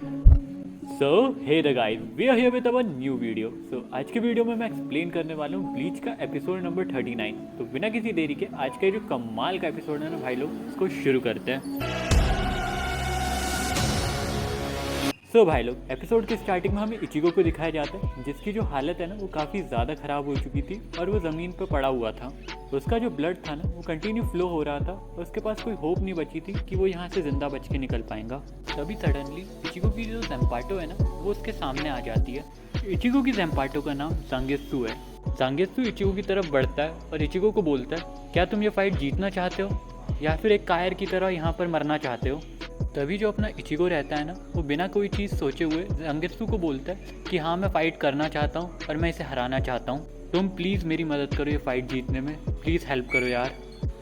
So hey the guys, we are here with our new video. So आज के video में मैं explain करने वाला हूँ ब्लीच का एपिसोड नंबर 39। तो बिना किसी देरी के आज का ये जो कमाल का एपिसोड है ना भाई लोग, उसको शुरू करते हैं। सो भाई लोग, एपिसोड के स्टार्टिंग में हमें इचिगो को दिखाया जाता है, जिसकी जो हालत है ना वो काफ़ी ज़्यादा ख़राब हो चुकी थी और वो ज़मीन पर पड़ा हुआ था। उसका जो ब्लड था ना वो कंटिन्यू फ्लो हो रहा था और उसके पास कोई होप नहीं बची थी कि वो यहाँ से ज़िंदा बच के निकल पाएगा। तभी सडनली इचिगो की जो ज़ेम्पाटो है ना वो उसके सामने आ जाती है। इचिगो की ज़ेम्पाटो का नाम ज़ांगेत्सु है। ज़ांगेत्सु इचिगो की तरफ बढ़ता है और इचिगो को बोलता है, क्या तुम ये फाइट जीतना चाहते हो या फिर एक कायर की तरह यहाँ पर मरना चाहते हो। तभी जो अपना इचिगो रहता है ना वो बिना कोई चीज़ सोचे हुए ज़ांगेत्सु को बोलता है कि हाँ, मैं फ़ाइट करना चाहता हूँ और मैं इसे हराना चाहता हूँ। तुम प्लीज़ मेरी मदद करो ये फ़ाइट जीतने में, प्लीज़ हेल्प करो यार।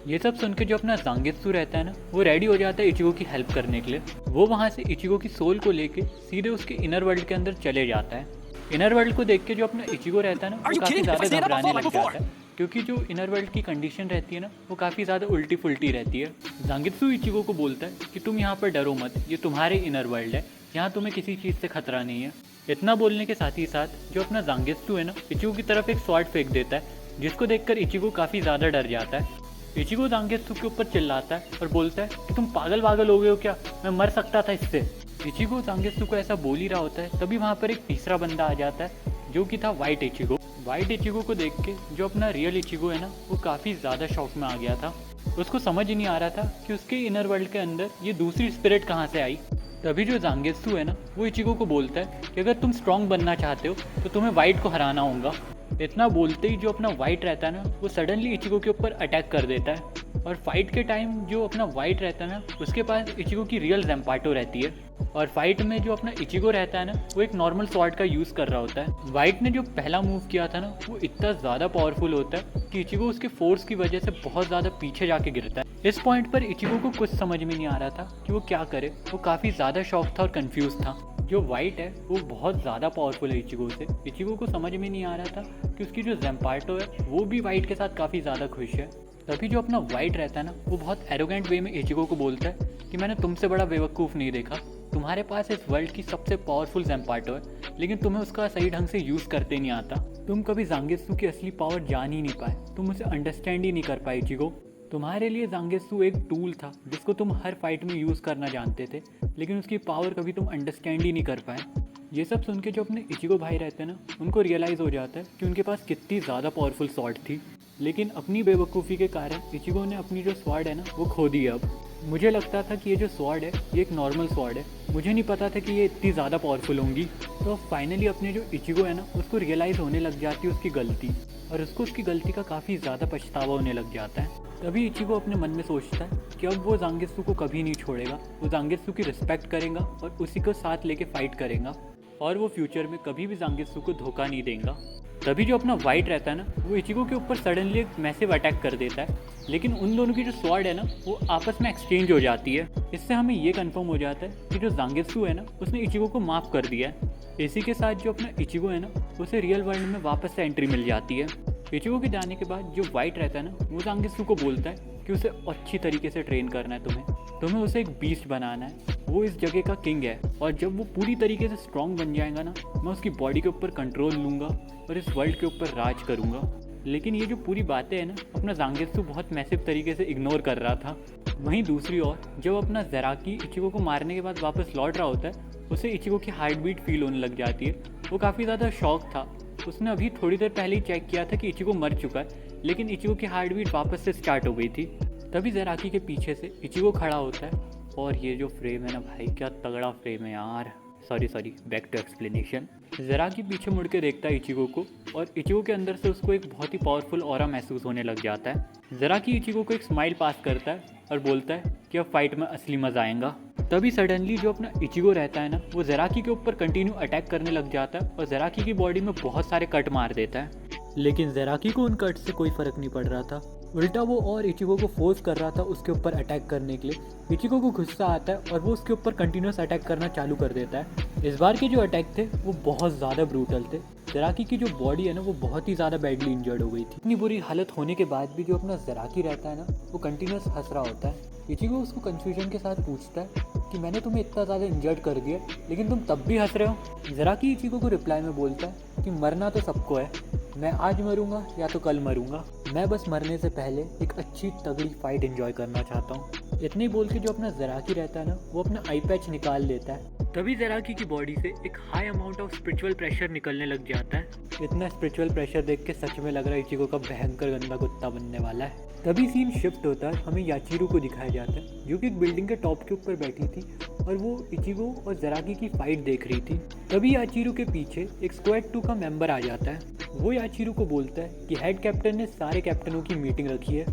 ये सब सुन के जो अपना ज़ांगेत्सु रहता है ना वो रेडी हो जाता है इचिगो की हेल्प करने के लिए। वो वहाँ से इचिगो की सोल को लेके सीधे उसके इनर वर्ल्ड के अंदर चले जाता है। इनर वर्ल्ड को देख के जो अपना इचिगो रहता है ना वो काफ़ी ज़्यादा घबराने लग जाता है, क्योंकि जो इनर वर्ल्ड की कंडीशन रहती है ना वो काफ़ी ज़्यादा उल्टी फुल्टी रहती है। ज़ांगेत्सु इचिगो को बोलता है कि तुम यहाँ पर डरो मत, ये तुम्हारे इनर वर्ल्ड है, यहाँ तुम्हें किसी चीज़ से खतरा नहीं है। इतना बोलने के साथ ही साथ जो अपना ज़ांगेत्सु है ना इचिगो की तरफ एक स्वॉर्ड फेंक देता है, जिसको देखकर इचिगो काफ़ी ज़्यादा डर जाता है। इचिगो ज़ांगेत्सु के ऊपर चिल्लाता है और बोलता है कि तुम पागल वागल हो गए हो क्या, मैं मर सकता था इससे। इचिगो ज़ांगेत्सु को ऐसा बोल ही रहा होता है, तभी वहाँ पर एक तीसरा बंदा आ जाता है जो कि था वाइट इचिगो। वाइट इचिगो को देख के जो अपना रियल इचिगो है ना वो काफ़ी ज़्यादा शॉक में आ गया था। उसको समझ ही नहीं आ रहा था कि उसके इनर वर्ल्ड के अंदर ये दूसरी स्पिरिट कहाँ से आई। तभी जो ज़ांगेत्सु है ना वो इचिगो को बोलता है कि अगर तुम स्ट्रॉन्ग बनना चाहते हो तो तुम्हें वाइट को हराना होगा। इतना बोलते ही जो अपना वाइट रहता है ना वो सडनली इचिगो के ऊपर अटैक कर देता है। और फाइट के टाइम जो अपना वाइट रहता है ना उसके पास इचिगो की रियल ज़ेम्पाटो रहती है। और फाइट में जो अपना इचिगो रहता है ना वो एक नॉर्मल स्वॉर्ड का यूज़ कर रहा होता है। वाइट ने जो पहला मूव किया था ना वो इतना ज़्यादा पावरफुल होता है कि इचिगो उसके फोर्स की वजह से बहुत ज़्यादा पीछे जाके गिरता है। इस पॉइंट पर इचिगो को कुछ समझ में नहीं आ रहा था कि वो क्या करे। वो काफ़ी ज़्यादा शॉक था और कन्फ्यूज़ था। जो वाइट है वो बहुत ज़्यादा पावरफुल है इचिगो से। इचिगो को समझ में नहीं आ रहा था कि उसकी जो ज़ेम्पाटो है वो भी वाइट के साथ काफ़ी ज़्यादा खुश है। तभी जो अपना वाइट रहता है ना वो बहुत एरोगेंट वे में इचिगो को बोलता है कि मैंने तुमसे बड़ा बेवकूफ़ नहीं देखा। तुम्हारे पास इस वर्ल्ड की सबसे पावरफुल ज़ेम्पाटो है, लेकिन तुम्हें उसका सही ढंग से यूज़ करते नहीं आता। तुम कभी ज़ांगेत्सु की असली पावर जान ही नहीं पाए, तुम उसे अंडरस्टैंड ही नहीं कर पाए इचिगो। तुम्हारे लिए ज़ांगेत्सु एक टूल था जिसको तुम हर फाइट में यूज़ करना जानते थे, लेकिन उसकी पावर कभी तुम अंडरस्टैंड ही नहीं कर पाए। ये सब सुन के जो अपने इचिगो भाई रहते हैं ना उनको रियलाइज़ हो जाता है कि उनके पास कितनी ज़्यादा पावरफुल स्वॉर्ड थी। लेकिन अपनी बेवकूफ़ी के कारण इचिगो ने अपनी जो स्वॉर्ड है ना वो खो दी। अब मुझे लगता था कि ये जो स्वॉर्ड है ये एक नॉर्मल स्वॉर्ड है, मुझे नहीं पता था कि ये इतनी ज़्यादा पावरफुल होंगी। तो फाइनली अपने जो इचिगो है ना उसको रियलाइज़ होने लग जाती है उसकी गलती, और उसको उसकी गलती का काफ़ी ज़्यादा पछतावा होने लग जाता है। तभी इचिगो अपने मन में सोचता है कि अब वो ज़ांगेत्सु को कभी नहीं छोड़ेगा, वो ज़ांगेत्सु की रिस्पेक्ट करेगा और उसी को साथ लेके फाइट करेगा, और वो फ्यूचर में कभी भी ज़ांगेत्सु को धोखा नहीं देगा। तभी जो अपना वाइट रहता है ना वो इचिगो के ऊपर सडनली एक मैसिव अटैक कर देता है, लेकिन उन दोनों की जो स्वॉर्ड है ना वो आपस में एक्सचेंज हो जाती है। इससे हमें ये कंफर्म हो जाता है कि जो ज़ांगेत्सु है ना उसने इचिगो को माफ़ कर दिया है। इसी के साथ जो अपना इचिगो है ना उसे रियल वर्ल्ड में वापस से एंट्री मिल जाती है। इचिगो के जाने के बाद जो वाइट रहता है ना वो ज़ांगेत्सु को बोलता है कि उसे अच्छी तरीके से ट्रेन करना है, तुम्हें उसे एक बीस्ट बनाना है। वो इस जगह का किंग है, और जब वो पूरी तरीके से स्ट्रॉन्ग बन जाएगा ना मैं उसकी बॉडी के ऊपर कंट्रोल लूँगा और इस वर्ल्ड के ऊपर राज करूँगा। लेकिन ये जो पूरी बातें हैं ना अपना ज़ांगेत्सु बहुत मैसिव तरीके से इग्नोर कर रहा था। वहीं दूसरी ओर जब अपना ज़ेराकी इचिगो को मारने के बाद वापस लौट रहा होता है उसे इचिगो की हार्ट बीट फील होने लग जाती है। वो काफ़ी ज़्यादा शॉक था। उसने अभी थोड़ी देर पहले ही चेक किया था कि इचिगो मर चुका है, लेकिन इचिगो की हार्ट बीट वापस से स्टार्ट हो गई थी। तभी ज़ेराकी के पीछे से इचिगो खड़ा होता है, और ये जो फ्रेम है ना भाई क्या तगड़ा फ्रेम है यार। Sorry back to explanation. ज़ेराकी पीछे मुड़ के देखता है इचिगो को, और इचिगो के अंदर से उसको एक बहुत ही पावरफुल ऑरा महसूस होने लग जाता है। ज़ेराकी इचिगो को एक स्माइल पास करता है और बोलता है कि अब फाइट में असली मज़ा आएगा। तभी सडनली जो अपना इचिगो रहता है ना वो ज़ेराकी के ऊपर कंटिन्यू अटैक करने लग जाता है और ज़ेराकी की बॉडी में बहुत सारे कट मार देता है। लेकिन ज़ेराकी को उन कट से कोई फ़र्क नहीं पड़ रहा था, उल्टा वो और इचिगो को फोर्स कर रहा था उसके ऊपर अटैक करने के लिए। इचिगो को गुस्सा आता है और वो उसके ऊपर कंटिन्यूस अटैक करना चालू कर देता है। इस बार के जो अटैक थे वो बहुत ज़्यादा ब्रूटल थे। ज़ेराकी की जो बॉडी है ना वो बहुत ही ज़्यादा बैडली इंजर्ड हो गई थी। इतनी बुरी हालत होने के बाद भी जो अपना ज़ेराकी रहता है ना वो कंटिन्यूस हंस रहा होता है। इचिगो उसको कन्फ्यूजन के साथ पूछता है कि मैंने तुम्हें इतना ज़्यादा इंजर्ड कर दिया लेकिन तुम तब भी हंस रहे हो। ज़राकी इचिगो को रिप्लाई में बोलता है कि मरना तो सबको है, मैं आज मरूंगा या तो कल मरूंगा, मैं बस मरने से पहले एक अच्छी तगड़ी फाइट एंजॉय करना चाहता हूँ। इतने ही बोल के जो अपना ज़राकी रहता है ना, वो अपना आई पैच निकाल लेता है। तभी ज़राकी की बॉडी से एक high amount of spiritual pressure निकलने लग जाता है। इतना स्पिरिचुअल प्रेशर देख के सच में लग रहा है इचिगो का भयंकर गंदा कुत्ता बनने वाला है। तभी सीन शिफ्ट होता है, हमें याचिरो को दिखाया जाता है जो कि एक बिल्डिंग के टॉप के ऊपर बैठी थी और वो इचिगो और ज़राकी की फाइट देख रही थी। तभी याचिरो के पीछे एक स्क्वाड 2 का मेंबर आ जाता है। वो याचिरो को बोलता है कि हेड कैप्टन ने सारे कैप्टनों की मीटिंग रखी है।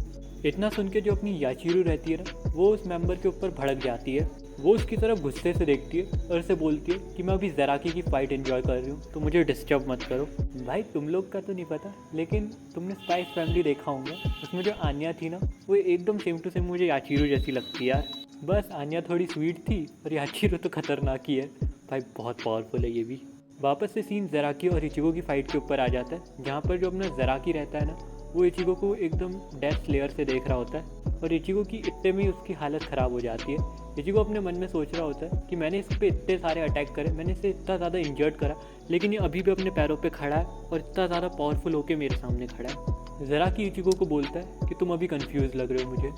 इतना सुन के जो अपनी याचिरो रहती है ना, वो उस मेंबर के ऊपर भड़क जाती है। वो उसकी तरफ गुस्से से देखती है और उसे बोलती है कि मैं अभी ज़राकी की फ़ाइट एंजॉय कर रही हूँ, तो मुझे डिस्टर्ब मत करो। भाई तुम लोग का तो नहीं पता, लेकिन तुमने स्पाइस फैमिली देखा होगा, उसमें जो आन्या थी ना, वो एकदम सेम टू सेम मुझे याचिरो जैसी लगती है यार। बस आन्या थोड़ी स्वीट थी और याचिरो तो खतरनाक ही है भाई, बहुत पावरफुल है ये भी। वापस से सीन ज़राकी और इचिगो की फ़ाइट के ऊपर आ जाता है, जहाँ पर जो अपना ज़राकी रहता है ना, वो इचिगो को एकदम डेथ लेयर से देख रहा होता है और इचिगो की इतने में ही उसकी हालत ख़राब हो जाती है। इचिगो अपने मन में सोच रहा होता है कि मैंने इस पर इतने सारे अटैक करे, मैंने इसे इतना ज़्यादा इंजर्ड करा, लेकिन ये अभी भी अपने पैरों पे खड़ा है और इतना ज़्यादा पावरफुल होकर मेरे सामने खड़ा है। ज़राकी इचिगो को बोलता है कि तुम अभी कंफ्यूज लग रहे हो मुझे,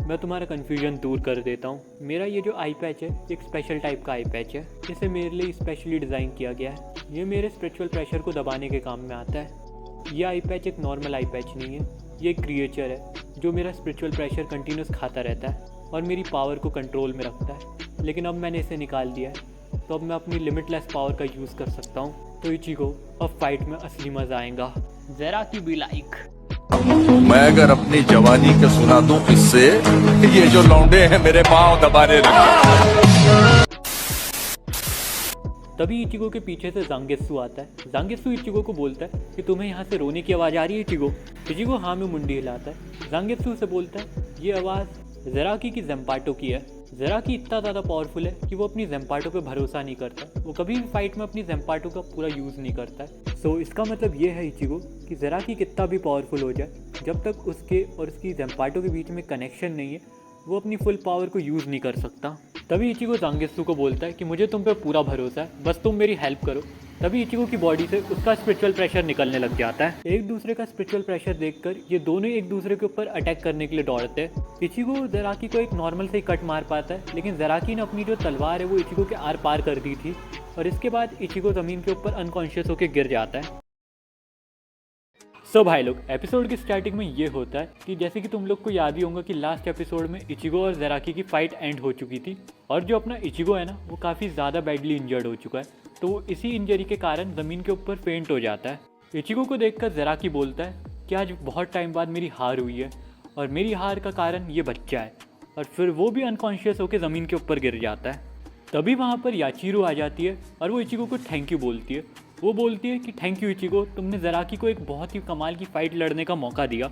मैं तुम्हारा कन्फ्यूजन दूर कर देता हूँ। मेरा ये जो आई पैच है एक स्पेशल टाइप का आई पैच है, इसे मेरे लिए स्पेशली डिज़ाइन किया गया है। ये मेरे स्पिरिचुअल प्रेशर को दबाने के काम में आता है। ये आई पैच एक नॉर्मल आई पैच नहीं है, ये एक क्रिएचर है जो मेरा स्पिरिचुअल प्रेशर कंटिन्यूस खाता रहता है और मेरी पावर को कंट्रोल में रखता है। लेकिन अब मैंने इसे निकाल दिया है, तो अब मैं अपनी लिमिटलेस पावर का यूज़ कर सकता हूँ। तो इचिगो, अब फाइट में असली मज़ा आएगा। ज़राकी बी लाइक, मैं अगर अपनी जवानी के सुना दूं इससे, ये जो लौंडे हैं मेरे पांव दबाने लगे। तभी इचिगो के पीछे से जांगेत्सु आता है। जांगेत्सु इचिगो को बोलता है कि तुम्हें यहाँ से रोने की आवाज़ आ रही है इचिगो। इचिगो हाँ में मुंडी हिलाता है। जांगेत्सु से बोलता है ये आवाज़ ज़राकी की ज़ेम्पाटो की है। ज़राकी इतना ज़्यादा पावरफुल है कि वो अपनी ज़ेम्पाटो पे भरोसा नहीं करता, वो कभी भी फाइट में अपनी ज़ेम्पाटो का पूरा यूज़ नहीं करता है। सो इसका मतलब ये है इचिगो कि ज़राकी कितना भी पावरफुल हो जाए, जब तक उसके और उसकी ज़ेम्पाटो के बीच में कनेक्शन नहीं है, वो अपनी फुल पावर को यूज़ नहीं कर सकता। तभी इचिगो जांगेत्सु को बोलता है कि मुझे तुम पे पूरा भरोसा है, बस तुम मेरी हेल्प करो। तभी इचिगो की बॉडी से उसका स्पिरिचुअल प्रेशर निकलने लग जाता है। एक दूसरे का स्पिरिचुअल प्रेशर देखकर ये दोनों एक दूसरे के ऊपर अटैक करने के लिए दौड़ते हैं। इचिगो ज़राकी को एक नॉर्मल से ही कट मार पाता है, लेकिन ज़राकी ने अपनी जो तलवार है वो इचिगो के आर पार कर दी थी और इसके बाद इचिगो ज़मीन के ऊपर अनकॉन्शियस होकर गिर जाता है। सो भाई लोग, एपिसोड की स्टार्टिंग में ये होता है कि जैसे कि तुम लोग को याद ही होगा कि लास्ट एपिसोड में इचिगो और ज़राकी की फाइट एंड हो चुकी थी और जो अपना इचिगो है ना, वो काफ़ी ज़्यादा बैडली इंजर्ड हो चुका है, तो वो इसी इंजरी के कारण ज़मीन के ऊपर फेंट हो जाता है। इचिगो को देखकर ज़राकी बोलता है कि आज बहुत टाइम बाद मेरी हार हुई है और मेरी हार का कारण ये बच्चा है, और फिर वो भी अनकॉन्शियस होकर ज़मीन के ऊपर गिर जाता है। तभी वहाँ पर याचिरो आ जाती है और वो इचिगो को थैंक यू बोलती है। वो बोलती है कि थैंक यू इचिगो, तुमने ज़राकी को एक बहुत ही कमाल की फ़ाइट लड़ने का मौका दिया।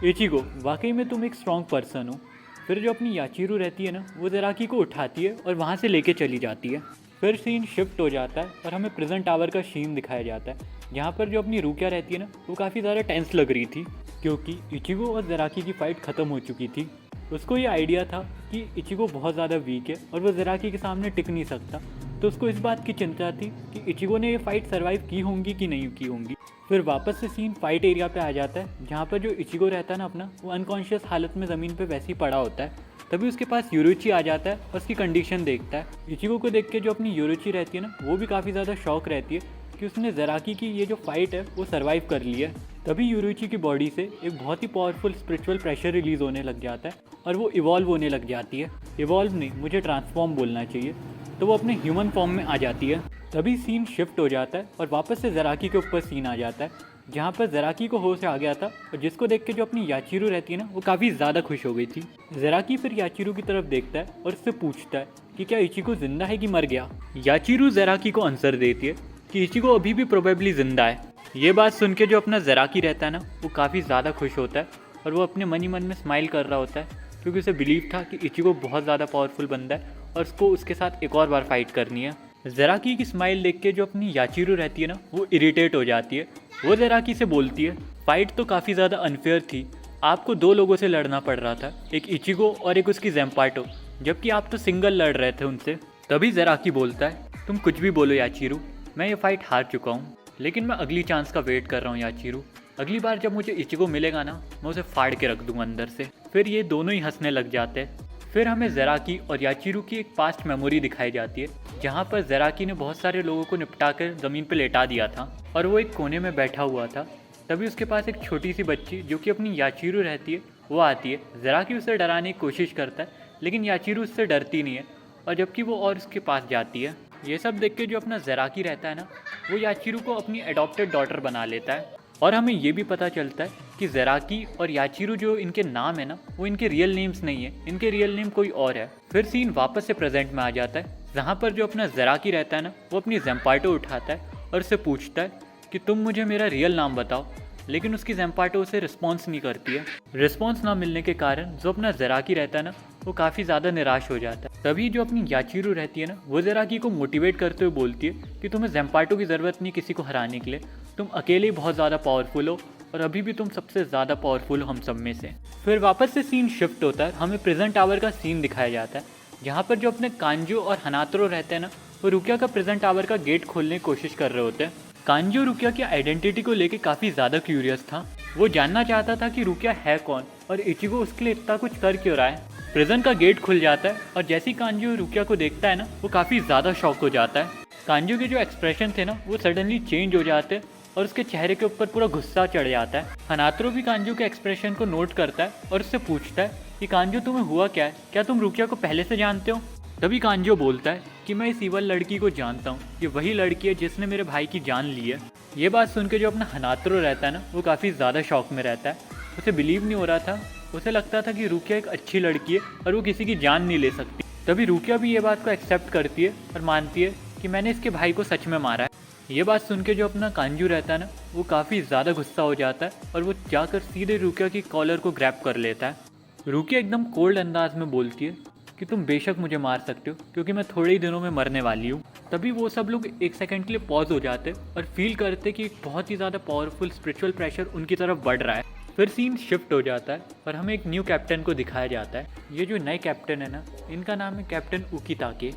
इचिगो, वाकई में तुम एक स्ट्रॉन्ग पर्सन हो। फिर जो अपनी याचिरो रहती है ना, वो ज़राकी को उठाती है और वहाँ से लेके चली जाती है। फिर सीन शिफ्ट हो जाता है और हमें प्रिजन टावर का सीन दिखाया जाता है, जहाँ पर जो अपनी रुकिया रहती है ना, वो काफ़ी ज़्यादा टेंस लग रही थी क्योंकि इचिगो और ज़राकी की फ़ाइट ख़त्म हो चुकी थी। उसको ये आइडिया था कि इचिगो बहुत ज़्यादा वीक है और वो ज़राकी के सामने टिक नहीं सकता, तो उसको इस बात की चिंता थी कि इचिगो ने ये फ़ाइट सर्वाइव की होंगी कि नहीं की होंगी। फिर वापस से सीन फाइट एरिया पे आ जाता है, जहाँ पर जो इचिगो रहता है ना अपना, वो अनकॉन्शियस हालत में ज़मीन पे वैसे ही पड़ा होता है। तभी उसके पास योरुची आ जाता है और उसकी कंडीशन देखता है। इचिगो को देख के जो अपनी योरुची रहती है ना, वो भी काफ़ी ज़्यादा शॉक रहती है कि उसने ज़राकी की ये जो फाइट है वो सर्वाइव कर ली है। तभी योरुची की बॉडी से एक बहुत ही पावरफुल स्पिरिचुअल प्रेशर रिलीज़ होने लग जाता है और वो इवॉल्व होने लग जाती है। इवॉल्व नहीं, मुझे ट्रांसफॉर्म बोलना चाहिए। तो वो अपने ह्यूमन फॉर्म में आ जाती है। तभी सीन शिफ्ट हो जाता है और वापस से ज़राकी के ऊपर सीन आ जाता है, जहाँ पर ज़राकी को होश आ गया था और जिसको देख के जो अपनी याचिरो रहती है ना, वो काफ़ी ज़्यादा खुश हो गई थी। ज़राकी फिर याचिरो की तरफ देखता है और उससे पूछता है कि क्या इचिगो ज़िंदा है कि मर गया। याचिरो ज़राकी को आंसर देती है कि इचिगो अभी भी प्रोबेबली ज़िंदा है। ये बात सुन के जो अपना ज़राकी रहता है ना, वो काफ़ी ज़्यादा खुश होता है और वो अपने मन ही मन में स्माइल कर रहा होता है, क्योंकि उसे बिलीव था कि इचिगो बहुत ज़्यादा पावरफुल बंदा है और उसको उसके साथ एक और बार फाइट करनी है। ज़राकी की स्माइल देख के जो अपनी याचिरो रहती है ना, वो इरिटेट हो जाती है। वो ज़राकी से बोलती है फाइट तो काफ़ी ज़्यादा अनफेयर थी, आपको दो लोगों से लड़ना पड़ रहा था, एक इचिगो और एक उसकी ज़ेम्पाटो, जबकि आप तो सिंगल लड़ रहे थे उनसे। तभी ज़ेराकी बोलता है, तुम कुछ भी बोलो याचीरू, मैं ये फाइट हार चुका हूँ, लेकिन मैं अगली चांस का वेट कर रहा हूँ याचीरू। अगली बार जब मुझे इचिगो मिलेगा ना, मैं उसे फाड़ के रख दूंगा अंदर से। फिर ये दोनों ही हंसने लग जाते हैं। फिर हमें ज़ेराकी और याचीरू की एक पास्ट मेमोरी दिखाई जाती है, जहाँ पर ज़ेराकी ने बहुत सारे लोगों को निपटा कर ज़मीन पर लेटा दिया था और वो एक कोने में बैठा हुआ था। तभी उसके पास एक छोटी सी बच्ची जो कि अपनी याचीरू रहती है वो आती है। ज़ेराकी उसे डराने की कोशिश करता है, लेकिन याचीरू उससे डरती नहीं है, और जबकि वो और उसके पास जाती है। ये सब देख के जो अपना ज़ेराकी रहता है ना, वो याचीरू को अपनी एडॉप्टेड डॉटर बना लेता है। और हमें ये भी पता चलता है कि ज़ेराकी और याचीरू जो इनके नाम है ना, वो इनके रियल नेम्स नहीं है, इनके रियल नेम कोई और है। फिर सीन वापस से प्रेजेंट में आ जाता है, जहाँ पर जो अपना ज़ेराकी रहता है ना, वो अपनी ज़ेम्पाटो उठाता है और उससे पूछता है कि तुम मुझे मेरा रियल नाम बताओ, लेकिन उसकी ज़ेम्पाटो उसे रिस्पॉन्स नहीं करती है। रिस्पॉन्स ना मिलने के कारण जो अपना ज़ेराकी रहता है ना, वो काफ़ी ज़्यादा निराश हो जाता है। तभी जो अपनी याचीरू रहती है ना, वो ज़ेराकी को मोटिवेट करते हुए बोलती है कि तुम्हें ज़ेम्पाटो की ज़रूरत नहीं किसी को हराने के लिए, तुम अकेले ही बहुत ज़्यादा पावरफुल हो और अभी भी तुम सबसे ज़्यादा पावरफुल हो हम सब में से। फिर वापस से सीन शिफ्ट होता है, हमें प्रिजन टावर का सीन दिखाया जाता है, जहाँ पर जो अपने कांजो और हनातरो रहते हैं ना, वो रुकिया का प्रिजन टावर का गेट खोलने की कोशिश कर रहे होते हैं। कांजो रुकिया की आइडेंटिटी को लेके काफ़ी ज़्यादा क्यूरियस था। वो जानना चाहता था कि रुकिया है कौन और इचिगो उसके लिए इतना कुछ कर क्यों रहा है। प्रिजन का गेट खुल जाता है और जैसे ही कांजो रुकिया को देखता है ना, वो काफ़ी ज़्यादा शॉक हो जाता है। कांजो के जो एक्सप्रेशन थे ना, वो सडनली चेंज हो जाते हैं और उसके चेहरे के ऊपर पूरा गुस्सा चढ़ जाता है। हनातरो भी कांजो के एक्सप्रेशन को नोट करता है और उससे पूछता है कि कांजो तुम्हें हुआ क्या है, क्या तुम रुकिया को पहले से जानते हो। तभी कांजो बोलता है कि मैं इस ईवल लड़की को जानता हूँ, ये वही लड़की है जिसने मेरे भाई की जान ली है। ये बात सुन के जो अपना हनातरो रहता है ना, वो काफ़ी ज़्यादा शॉक में रहता है। उसे बिलीव नहीं हो रहा था, उसे लगता था कि रुकिया एक अच्छी लड़की है और वो किसी की जान नहीं ले सकती। तभी रुकिया भी ये बात को एक्सेप्ट करती है और मानती है कि मैंने इसके भाई को सच में मारा है। ये बात सुन के जो अपना कांजू रहता है ना, वो काफ़ी ज़्यादा गुस्सा हो जाता है और वो जाकर सीधे रुकिया की कॉलर को ग्रैब कर लेता है। रुकिया एकदम कोल्ड अंदाज में बोलती है कि तुम बेशक मुझे मार सकते हो, क्योंकि मैं थोड़े ही दिनों में मरने वाली हूँ। तभी वो सब लोग एक सेकंड के लिए पॉज हो जाते और फील करते कि एक बहुत ही ज़्यादा पावरफुल स्पिरिचुअल प्रेशर उनकी तरफ बढ़ रहा है। फिर सीन शिफ्ट हो जाता है और हमें एक न्यू कैप्टन को दिखाया जाता है। ये जो नए कैप्टन है ना, इनका नाम है कैप्टन उकीताके।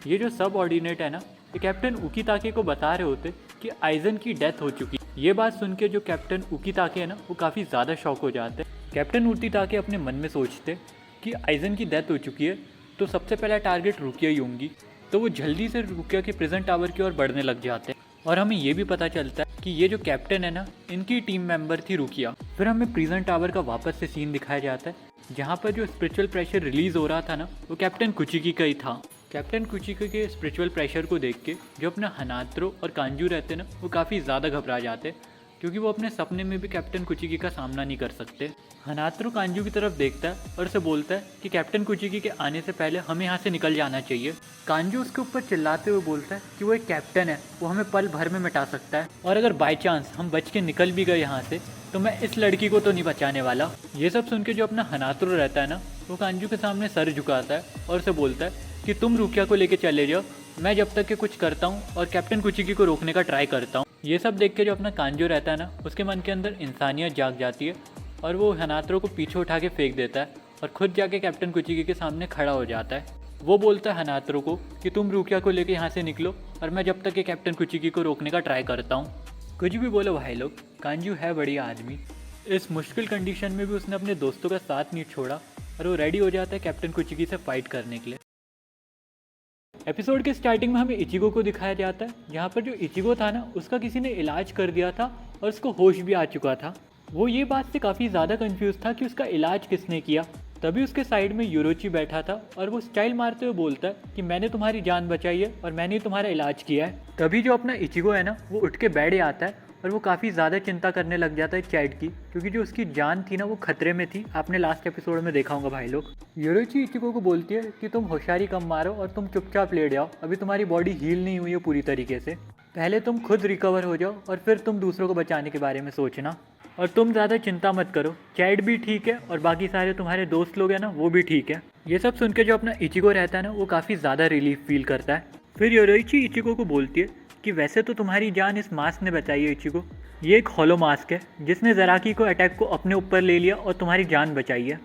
ये जो सब ऑर्डिनेट है ना, ये कैप्टन उकीताके को बता रहे होते कि आइजन की डेथ हो चुकी। ये बात सुन के जो कैप्टन उकीताके है ना, वो काफ़ी ज़्यादा शॉक हो जाते हैं। कैप्टन उकीताके अपने मन में सोचते कि आइजन की डेथ हो चुकी है, तो सबसे पहला टारगेट रुकिया ही होंगी। तो वो जल्दी से रुकिया के प्रिजन टावर की ओर बढ़ने लग जाते हैं। और हमें ये भी पता चलता है कि ये जो कैप्टन है ना, इनकी टीम मेंबर थी रुकिया। फिर हमें प्रिजन टावर का वापस से सीन दिखाया जाता है, जहाँ पर जो स्पिरिचुअल प्रेशर रिलीज़ हो रहा था ना, वो कैप्टन कुचिकी का ही था। कैप्टन कुचिकी के स्पिरिचुअल प्रेशर को देख के जो अपना हनात्रो और कांजू रहते ना, वो काफ़ी ज़्यादा घबरा जाते, क्योंकि वो अपने सपने में भी कैप्टन कुचिकी का सामना नहीं कर सकते। हनात्रो कांजू की तरफ देखता है और उसे बोलता है कि कैप्टन कुचिकी के आने से पहले हमें यहाँ से निकल जाना चाहिए। कांजू उसके ऊपर चिल्लाते हुए बोलता है कि वो एक कैप्टन है, वो हमें पल भर में मिटा सकता है, और अगर बाई चांस हम बच के निकल भी गए यहाँ से, तो मैं इस लड़की को तो नहीं बचाने वाला। ये सब सुन के जो अपना हनात्रो रहता है ना, वो कांजू के सामने सर झुकाता है और उसे बोलता है कि तुम रुकिया को लेके चले जाओ, मैं जब तक के कुछ करता हूँ और कैप्टन कुचिकी को रोकने का ट्राई करता हूँ। ये सब देख के जो अपना कांजो रहता है ना, उसके मन के अंदर इंसानियत जाग जाती है और वो हनात्रो को पीछे उठा के फेंक देता है और खुद जाके कैप्टन कुचिकी के सामने खड़ा हो जाता है। वो बोलता है हनात्रो को कि तुम रुकिया को लेके यहाँ से निकलो और मैं जब तक के कैप्टन कुचिकी को रोकने का ट्राई करता हूँ। कुछ भी बोलो भाई लोग, कांजू है बढ़िया आदमी। इस मुश्किल कंडीशन में भी उसने अपने दोस्तों का साथ नहीं छोड़ा और वो रेडी हो जाता है कैप्टन कुचिकी से फाइट करने के लिए। एपिसोड के स्टार्टिंग में हमें इचिगो को दिखाया जाता है, जहाँ पर जो इचिगो था ना, उसका किसी ने इलाज कर दिया था और उसको होश भी आ चुका था। वो ये बात से काफ़ी ज़्यादा कंफ्यूज था कि उसका इलाज किसने किया। तभी उसके साइड में यूरोची बैठा था और वो स्टाइल मारते हुए बोलता है कि मैंने तुम्हारी जान बचाई है और मैंने तुम्हारा इलाज किया है। तभी जो अपना इचिगो है ना, वो उठ के बैठ आता है और वो काफ़ी ज़्यादा चिंता करने लग जाता है चैट की, क्योंकि जो उसकी जान थी ना, वो खतरे में थी। आपने लास्ट एपिसोड में देखा होगा भाई लोग। यूरोची इचिगो को बोलती है कि तुम होशियारी कम मारो और तुम चुपचाप लेट जाओ, अभी तुम्हारी बॉडी हील नहीं हुई है पूरी तरीके से, पहले तुम खुद रिकवर हो जाओ और फिर तुम दूसरों को बचाने के बारे में सोचना। और तुम ज़्यादा चिंता मत करो, चैट भी ठीक है और बाकी सारे तुम्हारे दोस्त लोग हैं ना, वो भी ठीक है। ये सब सुन के जो अपना इचिगो रहता है ना, वो काफ़ी ज़्यादा रिलीफ फील करता है। फिर यूरोची इचिगो को बोलती है कि वैसे तो तुम्हारी जान इस मास्क ने बचाई है इचिगो, ये एक हॉलो मास्क है जिसने ज़राकी को अटैक को अपने ऊपर ले लिया और तुम्हारी जान बचाई है।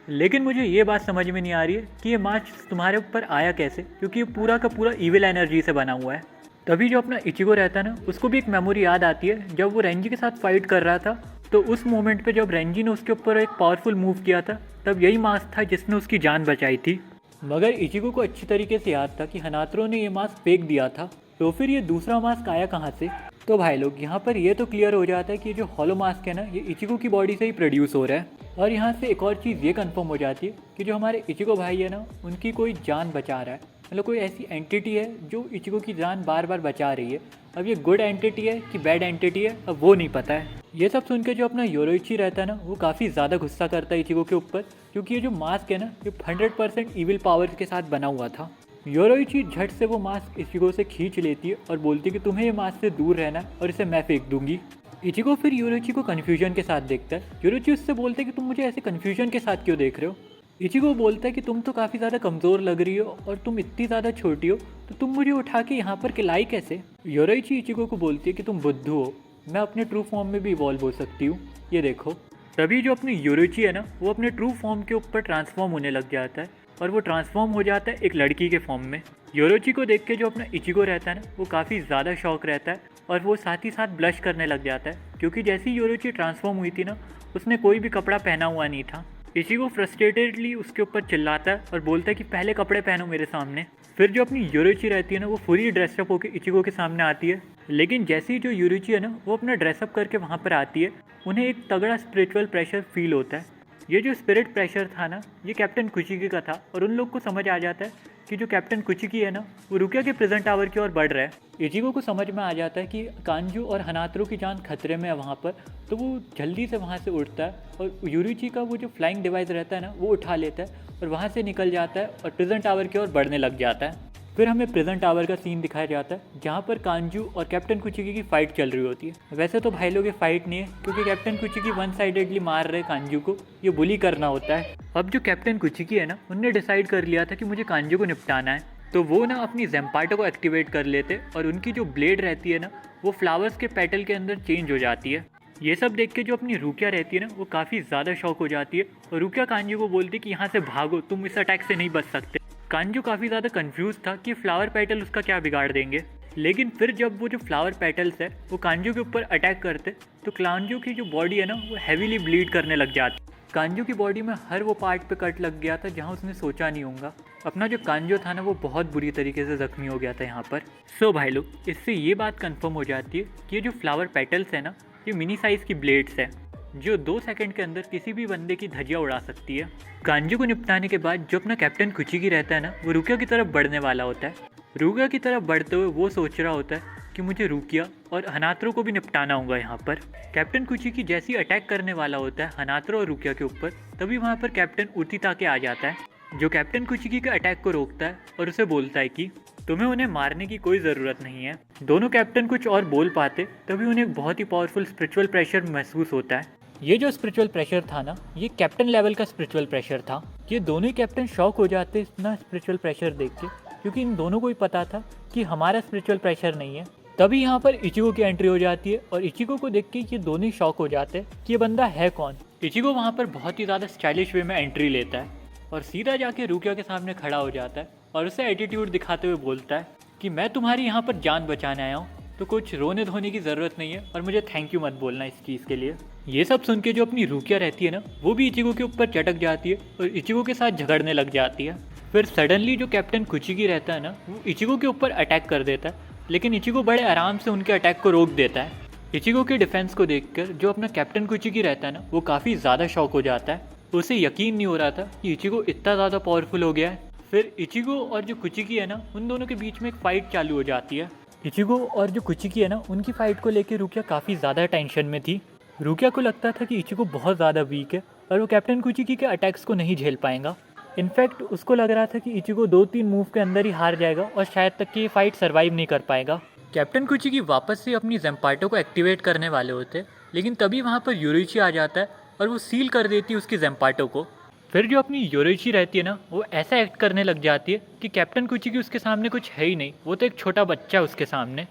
लेकिन मुझे ये बात समझ में नहीं आ रही है कि ये मास्क तुम्हारे ऊपर आया कैसे, क्योंकि ये पूरा का पूरा ईविल एनर्जी से बना हुआ है। तभी जो अपना इचिगो रहता है ना, उसको भी एक मेमोरी याद आती है जब वो रेंजी के साथ फाइट कर रहा था। तो उस मोमेंट पे जब रेंजी ने उसके ऊपर एक पावरफुल मूव किया था, तब यही मास्क था जिसने उसकी जान बचाई थी। मगर इचिगो को अच्छी तरीके से याद था कि हनात्रो ने ये मास्क फेंक दिया था, तो फिर ये दूसरा मास्क आया कहाँ से। तो भाई लोग यहाँ पर ये तो क्लियर हो जाता है कि ये जो हॉलो मास्क है ना, ये इचिगो की बॉडी से ही प्रोड्यूस हो रहा है। और यहाँ से एक और चीज़ ये कंफर्म हो जाती है कि जो हमारे इचिगो भाई है ना, उनकी कोई जान बचा रहा है, मतलब कोई ऐसी एंटिटी है जो इचिगो की जान बार बार बचा रही है। अब ये गुड एंटिटी है कि बैड एंटिटी है, अब वो नहीं पता है। ये सब सुन के जो अपना योरोइची रहता है ना, वो काफ़ी ज़्यादा गुस्सा करता है इचिगो के ऊपर, क्योंकि ये जो मास्क है ना, ये 100% ईविल पावर के साथ बना हुआ था। योरोइची झट से वो मास्क इचिगो से खींच लेती है और बोलती है कि तुम्हें ये मास्क से दूर रहना है और इसे मैं फेंक दूंगी। इचिगो फिर योरोइची को कन्फ्यूजन के साथ देखता है। योरोइची उससे बोलते हैं कि तुम मुझे ऐसे कन्फ्यूजन के साथ क्यों देख रहे हो। इचिगो बोलता है कि तुम तो काफ़ी ज़्यादा कमज़ोर लग रही हो और तुम इतनी ज़्यादा छोटी हो, तो तुम मुझे उठा के यहाँ पर खिलाई कैसे। योरोइची इचिगो को बोलती है कि तुम बुद्धू हो, मैं अपने ट्रू फॉर्म में भी इवॉल्व हो सकती हूँ, ये देखो। तभी जो अपनी योरोइची है ना, वो अपने ट्रू फॉर्म के ऊपर ट्रांसफॉर्म होने लग जाता है और वो ट्रांसफॉर्म हो जाता है एक लड़की के फॉर्म में। योरोइची को देख के जो अपना इचिगो रहता है ना, वो काफ़ी ज़्यादा शौक रहता है और वो साथ ही साथ ब्लश करने लग जाता है, क्योंकि जैसे ही योरोइची ट्रांसफॉर्म हुई थी ना, उसने कोई भी कपड़ा पहना हुआ नहीं था। इचिगो फ्रस्ट्रेटेडली उसके ऊपर चिल्लाता है और बोलता है कि पहले कपड़े पहनो मेरे सामने। फिर जो अपनी योरोइची रहती है ना, वो फुली ड्रेसअप होकर इचिगो के सामने आती है। लेकिन जैसे ही जो योरोइची है ना, वो अपना ड्रेसअप करके वहाँ पर आती है, उन्हें एक तगड़ा स्पिरिचुअल प्रेशर फील होता है। ये जो स्पिरिट प्रेशर था ना, ये कैप्टन कुचिकी का था और उन लोग को समझ आ जाता है कि जो कैप्टन कुचिकी है ना, वो रुकिया के प्रेजेंट टावर की ओर बढ़ रहा है। इचिगो को समझ में आ जाता है कि कांजू और हनात्रो की जान खतरे में है वहाँ पर, तो वो जल्दी से वहाँ से उठता है और योरोइची का वो जो फ्लाइंग डिवाइस रहता है ना, वो उठा लेता है और वहाँ से निकल जाता है और प्रेजेंट टावर की ओर बढ़ने लग जाता है। फिर हमें प्रेजेंट टावर का सीन दिखाया जाता है जहाँ पर कांजू और कैप्टन कुचिकी की फाइट चल रही होती है। वैसे तो भाई लोग ये फाइट नहीं है, क्योंकि कैप्टन कुचिकी वन साइडेडली मार रहे कांजू को, ये बुली करना होता है। अब जो कैप्टन कुचिकी है ना, उनने डिसाइड कर लिया था कि मुझे कांजू को निपटाना है, तो वो ना अपनी ज़ेम्पाटो को एक्टिवेट कर लेते और उनकी जो ब्लेड रहती है ना, वो फ्लावर्स के पेटल के अंदर चेंज हो जाती है। ये सब देख के जो अपनी रुकिया रहती है ना, वो काफ़ी ज़्यादा शॉक हो जाती है और रुकिया कांजू को बोलती है कि यहाँ से भागो, तुम इस अटैक से नहीं बच सकते। कांजू काफ़ी ज़्यादा कंफ्यूज था कि फ्लावर पेटल उसका क्या बिगाड़ देंगे। लेकिन फिर जब वो जो फ्लावर पेटल्स है वो कांजू के ऊपर अटैक करते, तो कांजू की जो बॉडी है ना, वो हैवीली ब्लीड करने लग जाती। कांजू की बॉडी में हर वो पार्ट पे कट लग गया था जहाँ उसने सोचा नहीं होगा। अपना जो कांजू था ना, वो बहुत बुरी तरीके से ज़ख्मी हो गया था यहाँ पर। सो भाई लोग, इससे ये बात कंफर्म हो जाती है कि ये जो फ्लावर पेटल्स है ना, ये मिनी साइज़ की ब्लेड्स है जो 2 सेकंड के अंदर किसी भी बंदे की धज्जियाँ उड़ा सकती है। कांजू को निपटाने के बाद जो अपना कैप्टन कुचिकी रहता है ना, वो रुकिया की तरफ बढ़ने वाला होता है। रुकिया की तरफ बढ़ते हुए वो सोच रहा होता है कि मुझे रुकिया और हनात्रो को भी निपटाना होगा यहाँ पर। कैप्टन कुचिकी जैसे ही अटैक करने वाला होता है हनात्रो और रुकिया के ऊपर, तभी वहाँ पर कैप्टन उतिता के आ जाता है, जो कैप्टन कुचिकी के अटैक को रोकता है और उसे बोलता है कि तुम्हें उन्हें मारने की कोई ज़रूरत नहीं है। दोनों कैप्टन कुछ और बोल पाते, तभी उन्हें एक बहुत ही पावरफुल स्पिरिचुअल प्रेशर महसूस होता है। ये जो स्पिरिचुअल प्रेशर था ना, ये कैप्टन लेवल का स्पिरिचुअल प्रेशर था। ये दोनों ही कैप्टन शॉक हो जाते इतना स्पिरिचुअल प्रेशर देख के, क्योंकि इन दोनों को ही पता था कि हमारा स्पिरिचुअल प्रेशर नहीं है। तभी यहाँ पर इचिगो की एंट्री हो जाती है और इचिगो को देख के ये दोनों ही शॉक हो जाते हैं कि ये बंदा है कौन। इचिगो वहाँ पर बहुत ही ज़्यादा स्टाइलिश वे में एंट्री लेता है और सीधा जाके रुकिया के सामने खड़ा हो जाता है और उसे एटीट्यूड दिखाते हुए बोलता है कि मैं तुम्हारी यहाँ पर जान बचाने आया हूँ, तो कुछ रोने धोने की ज़रूरत नहीं है और मुझे थैंक यू मत बोलना इस चीज़ के लिए। ये सब सुन के जो अपनी रुकिया रहती है ना, वो भी इचिगो के ऊपर चटक जाती है और इचिगो के साथ झगड़ने लग जाती है। फिर सडनली जो कैप्टन कुचिकी रहता है ना, वो इचिगो के ऊपर अटैक कर देता है, लेकिन इचिगो बड़े आराम से उनके अटैक को रोक देता है। इचिगो के डिफेंस को देखकर जो अपना कैप्टन कुचिकी रहता है ना, वो काफ़ी ज़्यादा शॉक हो जाता है। उसे यकीन नहीं हो रहा था कि इचिगो इतना ज़्यादा पावरफुल हो गया है। फिर इचिगो और जो कुचिकी है ना, उन दोनों के बीच में एक फ़ाइट चालू हो जाती है। इचिगो और जो कुचिकी है ना, उनकी फ़ाइट को लेकर रुकिया काफ़ी ज़्यादा टेंशन में थी। रुकिया को लगता था कि इचिगो बहुत ज़्यादा वीक है और वो कैप्टन कुचिकी के अटैक्स को नहीं झेल पाएगा। इनफैक्ट उसको लग रहा था कि इचिगो 2-3 मूव के अंदर ही हार जाएगा और शायद तक कि ये फाइट सर्वाइव नहीं कर पाएगा। कैप्टन कुचिकी वापस से अपनी ज़ेम्पाटो को एक्टिवेट करने वाले होते, लेकिन तभी वहाँ पर योरोइची आ जाता है और वो सील कर देती है उसकी ज़ेम्पाटो को। फिर जो अपनी योरोइची रहती है ना, वो ऐसा एक्ट करने लग जाती है कि कैप्टन कुचिकी उसके सामने कुछ है ही नहीं, वो तो एक छोटा बच्चा है उसके सामने।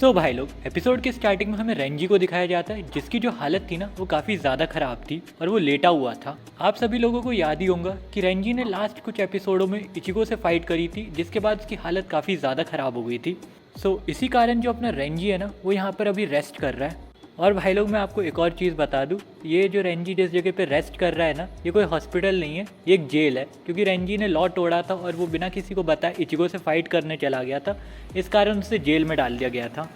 सो भाई लोग, एपिसोड के स्टार्टिंग में हमें रेंजी को दिखाया जाता है जिसकी जो हालत थी ना वो काफ़ी ज़्यादा ख़राब थी और वो लेटा हुआ था। आप सभी लोगों को याद ही होगा कि रेंजी ने लास्ट कुछ एपिसोडों में इचिगो से फाइट करी थी जिसके बाद उसकी हालत काफ़ी ज़्यादा ख़राब हो गई थी। सो इसी कारण जो अपना रेंजी है ना वो यहाँ पर अभी रेस्ट कर रहा है। और भाई लोग, मैं आपको एक और चीज़ बता दूं, ये जो रेंजी जिस जगह पे रेस्ट कर रहा है ना, ये कोई हॉस्पिटल नहीं है, ये एक जेल है। क्योंकि रेंजी ने लॉ तोड़ा था और वो बिना किसी को बताए इचिगो से फाइट करने चला गया था, इस कारण उसे जेल में डाल दिया गया था।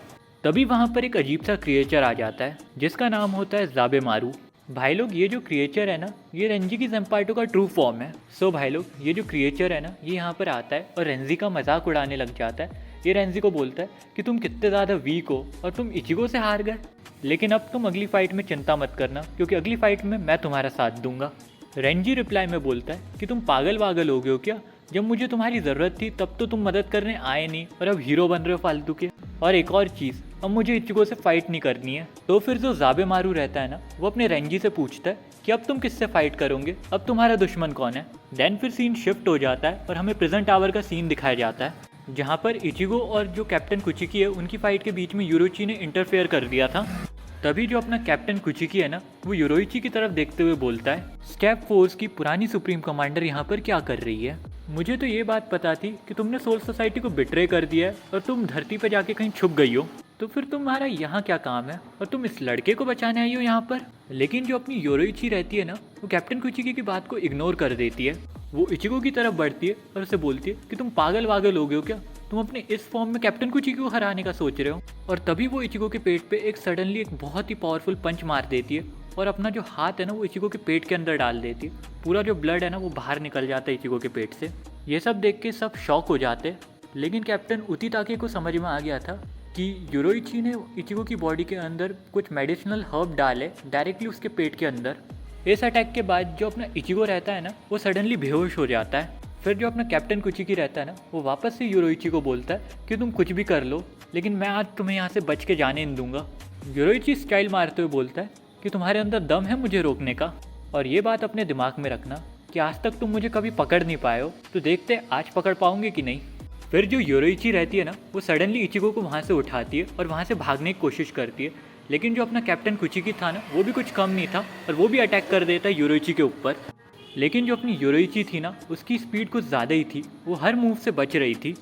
तभी वहाँ पर एक अजीब सा क्रिएचर आ जाता है जिसका नाम होता है ज़ाबेमारू। भाई लोग, ये जो क्रिएचर है ना, ये रेंजी की ज़ेम्पार्टो का ट्रू फॉर्म है। सो भाई लोग, ये जो क्रिएचर है ना, ये यहाँ पर आता है और रेंजी का मजाक उड़ाने लग जाता है। ये रेंजी को बोलता है कि तुम कितने ज़्यादा वीक हो और तुम इचिगो से हार गए, लेकिन अब तुम अगली फाइट में चिंता मत करना क्योंकि अगली फाइट में मैं तुम्हारा साथ दूंगा। रेंजी रिप्लाई में बोलता है कि तुम पागल वागल हो गए हो क्या? जब मुझे तुम्हारी ज़रूरत थी तब तो तुम मदद करने आए नहीं और अब हीरो बन रहे हो फालतू के। और एक और चीज़, अब मुझे इचिगो से फाइट नहीं करनी है। तो फिर जो ज़ाबेमारू रहता है ना, वो अपने रेंजी से पूछता है कि अब तुम किससे फाइट करोगे, अब तुम्हारा दुश्मन कौन है। देन फिर सीन शिफ्ट हो जाता है और हमें प्रिजन टावर का सीन दिखाया जाता है जहाँ पर इचिगो और जो कैप्टन कुचिकी है उनकी फाइट के बीच में यूरोइची ने इंटरफेयर कर दिया था। तभी जो अपना कैप्टन कुचिकी है ना, वो यूरोइची की तरफ देखते हुए बोलता है, स्टेप फोर्स की पुरानी सुप्रीम कमांडर यहाँ पर क्या कर रही है? मुझे तो ये बात पता थी कि तुमने सोल सोसाइटी को बिट्रे कर दिया है और तुम धरती पर जाके कहीं छुप गई हो, तो फिर तुम्हारा यहाँ क्या काम है और तुम इस लड़के को बचाने आई हो यहाँ पर? लेकिन जो अपनी यूरोइची रहती है ना, वो कैप्टन कुचिकी की बात को इग्नोर कर देती है। वो इचिगो की तरफ बढ़ती है और उसे बोलती है कि तुम पागल वागल हो गए हो क्या? तुम अपने इस फॉर्म में कैप्टन कुचिकी को हराने का सोच रहे हो? और तभी वो इचिगो के पेट पे एक सडनली एक बहुत ही पावरफुल पंच मार देती है और अपना जो हाथ है ना वो इचिगो के पेट के अंदर डाल देती है। पूरा जो ब्लड है ना वो बाहर निकल जाता है इचिगो के पेट से। ये सब देख के सब शॉक हो जाते हैं, लेकिन कैप्टन उतिताके को समझ में आ गया था कि यूरोइची ने इचिगो की बॉडी के अंदर कुछ मेडिसिनल हर्ब डाले डायरेक्टली उसके पेट के अंदर। इस अटैक के बाद जो अपना इचिगो रहता है ना, वो सडनली बेहोश हो जाता है। फिर जो अपना कैप्टन कुचिकी रहता है ना, वो वापस से यूरोइची को बोलता है कि तुम कुछ भी कर लो, लेकिन मैं आज तुम्हें यहाँ से बच के जाने नहीं दूंगा। यूरोइची स्टाइल मारते हुए बोलता है कि तुम्हारे अंदर दम है मुझे रोकने का, और ये बात अपने दिमाग में रखना कि आज तक तुम मुझे कभी पकड़ नहीं पाए हो, तो देखते आज पकड़ पाओगे कि नहीं। फिर जो यूरोइची रहती है ना, वो सडनली इचिगो को वहाँ से उठाती है और वहाँ से भागने की कोशिश करती है, लेकिन जो अपना कैप्टन कुचिकी था ना, वो भी कुछ कम नहीं था और वो भी अटैक कर देता है यूरोइची के ऊपर। लेकिन जो अपनी यूरोइची थी ना, उसकी स्पीड कुछ ज़्यादा ही थी, वो हर मूव से बच रही थी।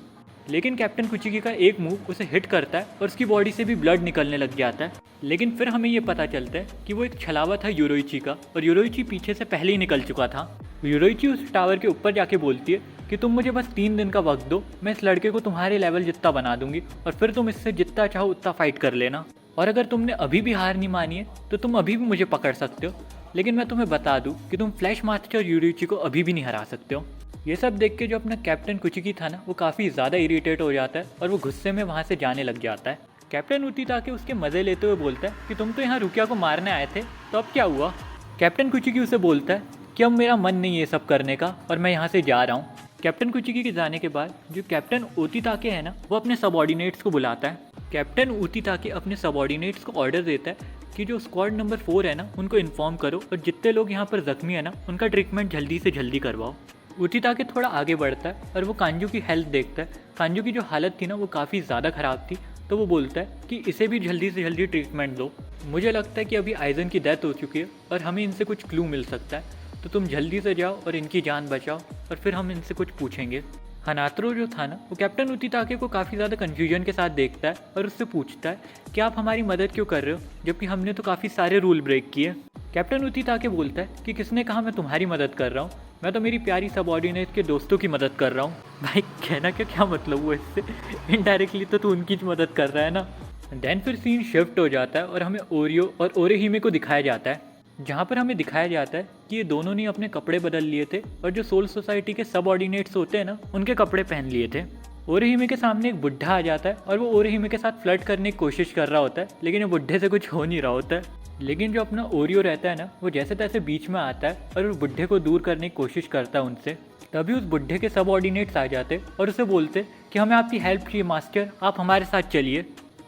लेकिन कैप्टन कुचिकी का एक मूव उसे हिट करता है और उसकी बॉडी से भी ब्लड निकलने लग जाता है। लेकिन फिर हमें ये पता चलता है कि वो एक छलावा था यूरोइची का और यूरोइची पीछे से पहले ही निकल चुका था। यूरोइची उस टावर के ऊपर जाके बोलती है कि तुम मुझे बस 3 दिन का वक्त दो, मैं इस लड़के को तुम्हारे लेवल जितना बना दूंगी और फिर तुम इससे जितना चाहो उतना फाइट कर लेना। और अगर तुमने अभी भी हार नहीं मानी है तो तुम अभी भी मुझे पकड़ सकते हो, लेकिन मैं तुम्हें बता दूं कि तुम फ्लैश मास्टर यूरोइची को अभी भी नहीं हरा सकते हो। ये सब देख के जो अपना कैप्टन कुचिकी था ना, वो काफ़ी ज़्यादा इरिटेट हो जाता है और वो गुस्से में वहाँ से जाने लग जाता है। कैप्टन उतिताके उसके मज़े लेते हुए बोलता है कि तुम तो यहाँ रुकिया को मारने आए थे, तो अब क्या हुआ? कैप्टन कुचिकी उसे बोलता है कि अब मेरा मन नहीं है ये सब करने का और मैं यहाँ से जा रहा हूँ। कैप्टन कुचिकी के जाने के बाद जो कैप्टन उतिताके है ना, वो अपने सबऑर्डिनेट्स को बुलाता है। कैप्टन उतिताके अपने सबऑर्डिनेट्स को ऑर्डर देता है कि जो स्क्वाड नंबर 4 है ना, उनको इन्फॉर्म करो और जितने लोग यहाँ पर जख्मी है ना, उनका ट्रीटमेंट जल्दी से जल्दी करवाओ। उतिताके थोड़ा आगे बढ़ता है और वो कांजू की हेल्थ देखता है। कांजू की जो हालत थी ना, वो काफ़ी ज़्यादा ख़राब थी, तो वो बोलता है कि इसे भी जल्दी से जल्दी ट्रीटमेंट दो। मुझे लगता है कि अभी आइजन की डेथ हो चुकी है और हमें इनसे कुछ क्लू मिल सकता है, तो तुम जल्दी से जाओ और इनकी जान बचाओ और फिर हम इनसे कुछ पूछेंगे। हनात्रो जो था ना, वो कैप्टन उतिताके को काफ़ी ज़्यादा कन्फ्यूजन के साथ देखता है और उससे पूछता है कि आप हमारी मदद क्यों कर रहे हो, जबकि हमने तो काफ़ी सारे रूल ब्रेक किए। कैप्टन उतिताके बोलता है कि किसने कहा मैं तुम्हारी मदद कर रहा हूँ, मैं तो मेरी प्यारी सबऑर्डिनेट के दोस्तों की मदद कर रहा हूँ। भाई कहना क्या मतलब हुआ इससे? इनडायरेक्टली तो तू उनकी मदद कर रहा है ना। देन फिर सीन शिफ्ट हो जाता है और हमें ओरियो और ओरेहिमे को दिखाया जाता है, जहाँ पर हमें दिखाया जाता है कि ये दोनों ने अपने कपड़े बदल लिए थे और जो सोल सोसाइटी के सबऑर्डिनेट्स होते हैं ना, उनके कपड़े पहन लिए थे। ओरेहिमे के सामने एक बुढ़ा आ जाता है और वो ओरेहिमे के साथ फ्लर्ट करने की कोशिश कर रहा होता है, लेकिन वो बुढ़े से कुछ हो नहीं रहा होता है। लेकिन जो अपना ओरियो रहता है ना, वो जैसे तैसे बीच में आता है और उस बुढ़े को दूर करने की कोशिश करता है उनसे। तभी उस बुढ़े के सबऑर्डिनेट्स आ जाते और उसे बोलते कि हमें आपकी हेल्प चाहिए मास्टर, आप हमारे साथ चलिए।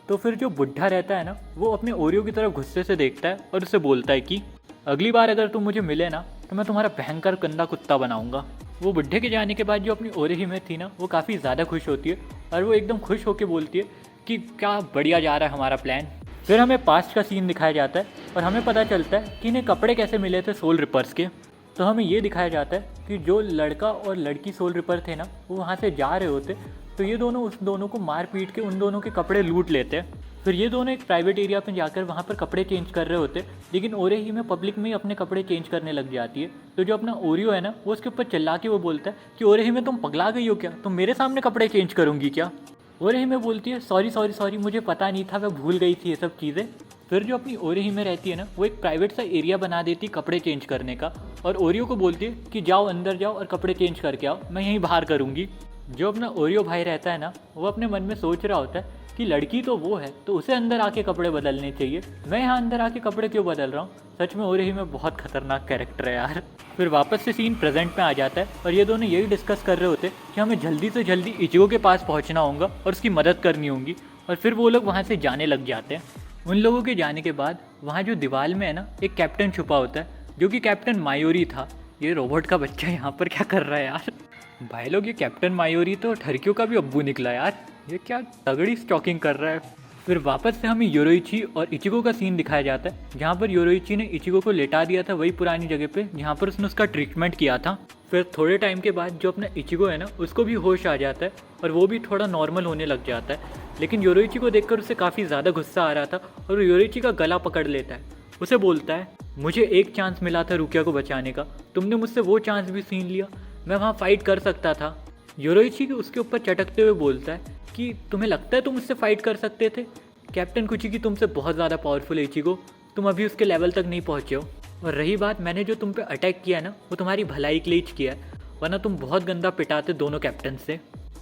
तो फिर जो बुढ़ा रहता है ना, वो अपने ओरियो की तरफ गुस्से से देखता है और उसे बोलता है कि अगली बार अगर तुम मुझे मिले ना, तो मैं तुम्हारा भयंकर गंदा कुत्ता बनाऊंगा। वो बुढ़े के जाने के बाद जो अपनी ओरेहिमे थी ना, वो काफ़ी ज़्यादा खुश होती है और वो एकदम खुश होकर बोलती है कि क्या बढ़िया जा रहा है हमारा प्लान। फिर हमें पास्ट का सीन दिखाया जाता है और हमें पता चलता है कि इन्हें कपड़े कैसे मिले थे सोल रिपर्स के। तो हमें ये दिखाया जाता है कि जो लड़का और लड़की सोल रिपर थे ना, वो वहाँ से जा रहे होते, तो ये दोनों उस दोनों को मार पीट के उन दोनों के कपड़े लूट लेते हैं। फिर ये दोनों एक प्राइवेट एरिया पे जाकर वहाँ पर कपड़े चेंज कर रहे होते, लेकिन ओरे ही में पब्लिक में ही अपने कपड़े चेंज करने लग जाती है। तो जो अपना ओरियो है ना, वो उसके ऊपर चिल्ला के वो बोलता है कि ओरे ही में तुम पगला गई हो क्या, तुम मेरे सामने कपड़े चेंज करूँगी क्या। ओरे ही में बोलती है सॉरी सॉरी सॉरी, मुझे पता नहीं था, मैं भूल गई थी ये सब चीज़ें। फिर जो अपनी ओरे ही में रहती है ना, वो एक प्राइवेट सा एरिया बना देती कपड़े चेंज करने का, और ओरियो को बोलती है कि जाओ अंदर जाओ और कपड़े चेंज करके आओ, मैं यहीं बाहर करूँगी। जो अपना ओरियो भाई रहता है ना, वो अपने मन में सोच रहा होता है कि लड़की तो वो है, तो उसे अंदर आके कपड़े बदलने चाहिए, मैं यहाँ अंदर आके कपड़े क्यों बदल रहा हूँ। सच में ओरे ही में बहुत खतरनाक कैरेक्टर है यार। फिर वापस से सीन प्रेजेंट में आ जाता है और ये दोनों यही डिस्कस कर रहे होते कि हमें जल्दी से जल्दी इचिगो के पास पहुँचना होगा और उसकी मदद करनी होगी। और फिर वो लोग वहाँ से जाने लग जाते हैं। उन लोगों के जाने के बाद वहाँ जो दीवार में है ना, एक कैप्टन छुपा होता है जो कि कैप्टन मायोरी था। ये रोबोट का बच्चा यहाँ पर क्या कर रहा है यार। भाई लोग, ये कैप्टन मायोरी तो ठरकियों का भी अब्बू निकला यार, ये क्या तगड़ी स्टॉकिंग कर रहा है। फिर वापस से हमें योरोइची और इचिगो का सीन दिखाया जाता है, जहाँ पर योरोइची ने इचिगो को लेटा दिया था वही पुरानी जगह पे जहाँ पर उसने उसका ट्रीटमेंट किया था। फिर थोड़े टाइम के बाद जो अपना इचिगो है ना, उसको भी होश आ जाता है और वो भी थोड़ा नॉर्मल होने लग जाता है। लेकिन योरोइची को देखकर उसे काफ़ी ज़्यादा गुस्सा आ रहा था और वो योरोइची का गला पकड़ लेता है। उसे बोलता है मुझे एक चांस मिला था रुकिया को बचाने का, तुमने मुझसे वो चांस भी छीन लिया, मैं वहाँ फाइट कर सकता था। योरोइची उसके ऊपर चटकते हुए बोलता है कि तुम्हें लगता है तुम उससे फाइट कर सकते थे, कैप्टन कुचिकी तुमसे बहुत ज़्यादा पावरफुल है इचिगो, तुम अभी उसके लेवल तक नहीं पहुँचे हो। और रही बात, मैंने जो तुम पे अटैक किया ना, वो तुम्हारी भलाई के लिए किया है, वरना तुम बहुत गंदा पिटाते दोनों कैप्टन से।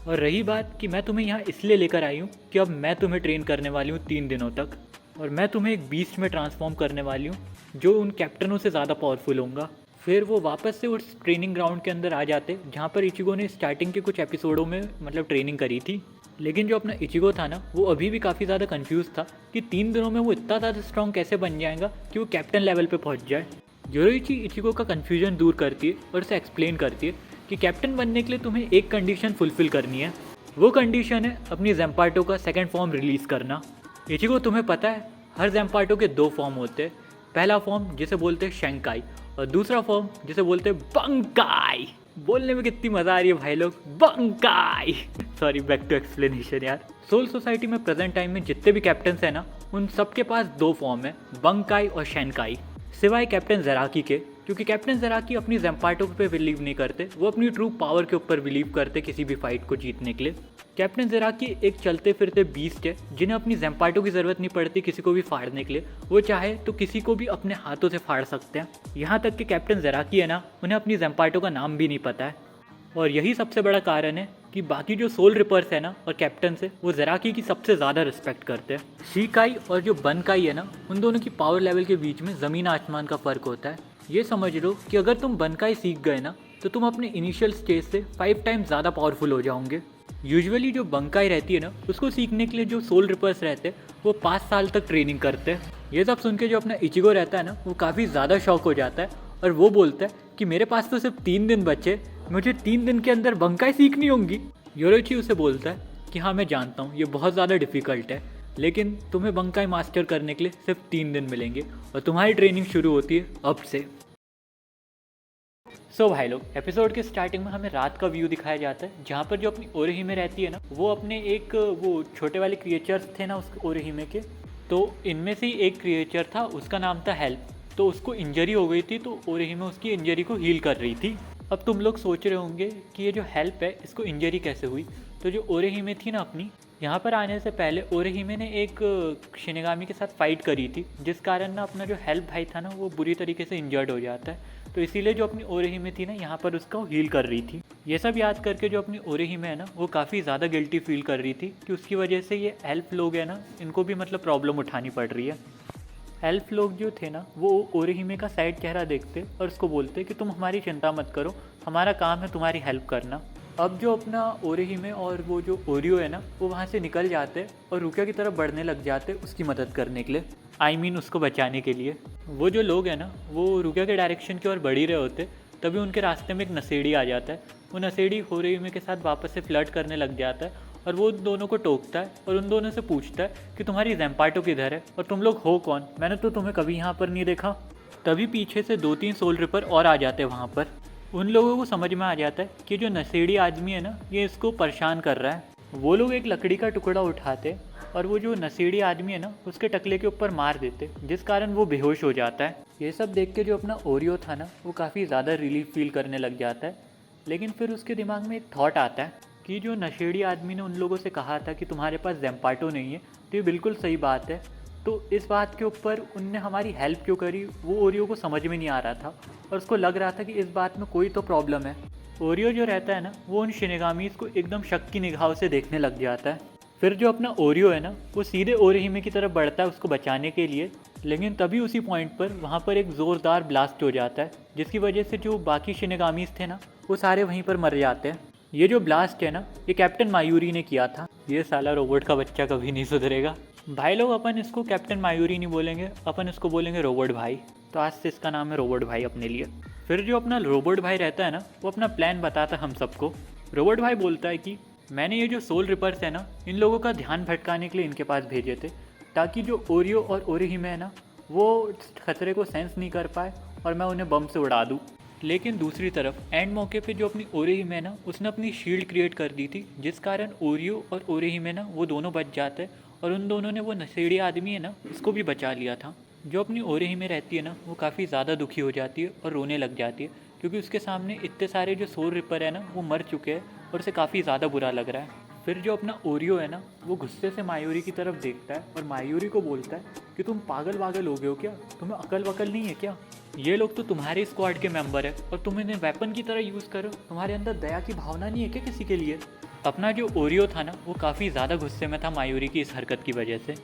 और रही बात कि मैं तुम्हें यहाँ इसलिए लेकर आई हूँ कि अब मैं तुम्हें ट्रेन करने वाली हूँ 3 दिनों तक, और मैं तुम्हें एक बीस्ट में ट्रांसफॉर्म करने वाली हूँ जो उन कैप्टनों से ज़्यादा पावरफुल होगा। फिर वो वापस से उस ट्रेनिंग ग्राउंड के अंदर आ जाते जहाँ पर इचिगो ने स्टार्टिंग के कुछ एपिसोडों में मतलब ट्रेनिंग करी थी। लेकिन जो अपना इचिगो था ना, वो अभी भी काफ़ी ज़्यादा कंफ्यूज था कि 3 दिनों में वो इतना ज़्यादा स्ट्रॉन्ग कैसे बन जाएगा कि वो कैप्टन लेवल पे पहुंच जाए। योरोइची इचिगो का कन्फ्यूजन दूर करती है और उसे एक्सप्लेन करती है कि कैप्टन बनने के लिए तुम्हें एक कंडीशन फुलफिल करनी है, वो कंडीशन है अपनी ज़ैम्पार्टो का सेकेंड फॉर्म रिलीज़ करना। इचिगो, तुम्हें पता है हर ज़ैम्पार्टो के 2 फॉर्म होते हैं, पहला फॉर्म जिसे बोलते हैं शेंकाई और दूसरा फॉर्म जिसे बोलते हैं बंकाई। बोलने में कितनी मज़ा आ रही है भाई लोग, bankai. Sorry, back to explanation यार। सोल सोसाइटी में प्रेजेंट टाइम में जितने भी कैप्टन्स हैं ना, उन सबके पास 2 फॉर्म है, बंकाई और शेंकाई, सिवाय कैप्टन ज़राकी के, क्योंकि कैप्टन ज़राकी अपनी ज़ैम्पार्टो पे बिलीव नहीं करते, वो अपनी ट्रू पावर के ऊपर बिलीव करते किसी भी फाइट को जीतने के लिए। कैप्टन ज़राकी एक चलते फिरते बीस्ट है जिन्हें अपनी ज़ैम्पार्टो की ज़रूरत नहीं पड़ती किसी को भी फाड़ने के लिए, वो चाहे तो किसी को भी अपने हाथों से फाड़ सकते हैं। यहाँ तक कि कैप्टन ज़राकी है ना, उन्हें अपनी ज़ैम्पार्टो का नाम भी नहीं पता है। और यही सबसे बड़ा कारण है कि बाकी जो सोल रिपर्स है ना और कैप्टन से, वो ज़राकी की सबसे ज़्यादा रिस्पेक्ट करते हैं। शीकाई और जो बनकाई है ना, उन दोनों की पावर लेवल के बीच में ज़मीन आसमान का फ़र्क होता है। ये समझ लो कि अगर तुम बनकाई सीख गए ना, तो तुम अपने इनिशियल स्टेज से 5 टाइम्स ज़्यादा पावरफुल हो जाओगे। यूजुअली जो बंकाई रहती है ना, उसको सीखने के लिए जो सोल रिपर्स रहते हैं वो 5 साल तक ट्रेनिंग करते हैं। ये सब सुन के जो अपना इचिगो रहता है ना, वो काफ़ी ज़्यादा शॉक हो जाता है और वो बोलता है कि मेरे पास तो सिर्फ 3 दिन बचे, मुझे 3 दिन के अंदर बंकाई सीखनी होंगी। योरोइची उसे बोलता है कि हाँ मैं जानता हूँ ये बहुत ज़्यादा डिफ़िकल्ट है, लेकिन तुम्हें बंकाई मास्टर करने के लिए सिर्फ 3 दिन मिलेंगे और तुम्हारी ट्रेनिंग शुरू होती है अब से। सो भाई लोग, एपिसोड के स्टार्टिंग में हमें रात का व्यू दिखाया जाता है, जहाँ पर जो अपनी ओरेहिमे रहती है ना, वो अपने एक वो छोटे वाले क्रिएचर्स थे ना उस ओरेहिमे के, तो इनमें से ही एक क्रिएचर था, उसका नाम था हेल्प। तो उसको इंजरी हो गई थी, तो ओरेहिमे उसकी इंजरी को हील कर रही थी। अब तुम लोग सोच रहे होंगे कि ये जो हेल्प है इसको इंजरी कैसे हुई। तो जो ओरेहिमे थी ना अपनी, यहाँ पर आने से पहले ओरेहिमे ने एक शिनगामी के साथ फाइट करी थी, जिस कारण ना अपना जो हेल्प भाई था ना वो बुरी तरीके से इंजर्ड हो जाता है। तो इसीलिए जो अपनी ओरेहिमे थी ना, यहाँ पर उसको हील कर रही थी। ये सब याद करके जो अपनी ओरेहिमे है ना, वो काफ़ी ज़्यादा गिल्टी फील कर रही थी कि उसकी वजह से ये हेल्प लोग है ना, इनको भी मतलब प्रॉब्लम उठानी पड़ रही है। हेल्प लोग जो थे ना, वो ओरेहिमे का साइड चेहरा देखते और उसको बोलते कि तुम हमारी चिंता मत करो, हमारा काम है तुम्हारी हेल्प करना। अब जो अपना ओरेहिमे और वो जो ओरियो है ना, वो वहाँ से निकल जाते और रुकिया की तरफ बढ़ने लग जाते उसकी मदद करने के लिए, I mean उसको बचाने के लिए। वो जो लोग हैं ना, वो रुकिया के डायरेक्शन की ओर बढ़ ही रहे होते, तभी उनके रास्ते में एक नशेड़ी आ जाता है। वो नशेड़ी ओरेहिमे के साथ वापस से फ्लर्ट करने लग जाता है और वो उन दोनों को टोकता है और उन दोनों से पूछता है कि तुम्हारी ज़ैम्पाटो किधर है और तुम लोग हो कौन, मैंने तो तुम्हें कभी यहाँ पर नहीं देखा। तभी पीछे से 2-3 सोल रिपर और आ जाते हैं वहाँ पर। उन लोगों को समझ में आ जाता है कि जो नशेड़ी आदमी है ना, ये इसको परेशान कर रहा है। वो लोग एक लकड़ी का टुकड़ा उठाते और वो जो नशेड़ी आदमी है ना, उसके टकले के ऊपर मार देते, जिस कारण वो बेहोश हो जाता है। ये सब देख के जो अपना ओरियो था ना, वो काफ़ी ज़्यादा रिलीफ फील करने लग जाता है। लेकिन फिर उसके दिमाग में एक थॉट आता है कि जो नशेड़ी आदमी ने उन लोगों से कहा था कि तुम्हारे पास ज़ैम्पाटो नहीं है, तो ये बिल्कुल सही बात है। तो इस बात के ऊपर उनने हमारी हेल्प क्यों करी, वो ओरियो को समझ में नहीं आ रहा था और उसको लग रहा था कि इस बात में कोई तो प्रॉब्लम है। ओरियो जो रहता है ना, वो उन शिनिगामीज़ को एकदम शक की निगाहों से देखने लग जाता है। फिर जो अपना ओरियो है ना, वो सीधे ओरिहिमे की तरफ बढ़ता है उसको बचाने के लिए। लेकिन तभी उसी पॉइंट पर वहाँ पर एक ज़ोरदार ब्लास्ट हो जाता है, जिसकी वजह से जो बाकी शिनिगामीज़ थे ना, वो सारे वहीं पर मर जाते हैं। ये जो ब्लास्ट है ना, ये कैप्टन मायूरी ने किया था। ये साला रोबोट का बच्चा कभी नहीं सुधरेगा। भाई लोग, अपन इसको कैप्टन मायूरी नहीं बोलेंगे, अपन इसको बोलेंगे रोबोट भाई। तो आज से इसका नाम है रोबोट भाई अपने लिए। फिर जो अपना रोबोट भाई रहता है ना, वो अपना प्लान बताता है हम सबको। रोबोट भाई बोलता है कि मैंने ये जो सोल रिपर्स है ना, इन लोगों का ध्यान भटकाने के लिए इनके पास भेजे थे, ताकि जो ओरियो और ओरिहिमे है ना, वो खतरे को सेंस नहीं कर पाए और मैं उन्हें बम से उड़ा दूँ। लेकिन दूसरी तरफ एंड मौके पे जो अपनी ओरिहिमे ना, उसने अपनी शील्ड क्रिएट कर दी थी, जिस कारण ओरियो और ओरिहिमे ना, वो दोनों बच जाते हैं और उन दोनों ने वो नशेड़ी आदमी है ना, उसको भी बचा लिया था। जो अपनी ओरिहिमे रहती है ना, वो काफ़ी ज़्यादा दुखी हो जाती है और रोने लग जाती है, क्योंकि उसके सामने इतने सारे जो सोल रिपर है ना, वो मर चुके हैं और उसे काफ़ी ज़्यादा बुरा लग रहा है। फिर जो अपना ओरियो है ना, वो गुस्से से मायूरी की तरफ देखता है और मायूरी को बोलता है कि तुम पागल वागल हो गए हो क्या, तुम्हें अकल वकल नहीं है क्या? ये लोग तो तुम्हारे स्क्वाड के मेंबर है और तुम इन्हें वेपन की तरह यूज़ करो, तुम्हारे अंदर दया की भावना नहीं है क्या किसी के लिए? अपना जो ओरियो था ना, वो काफ़ी ज़्यादा गुस्से में था मायूरी की इस हरकत की वजह से।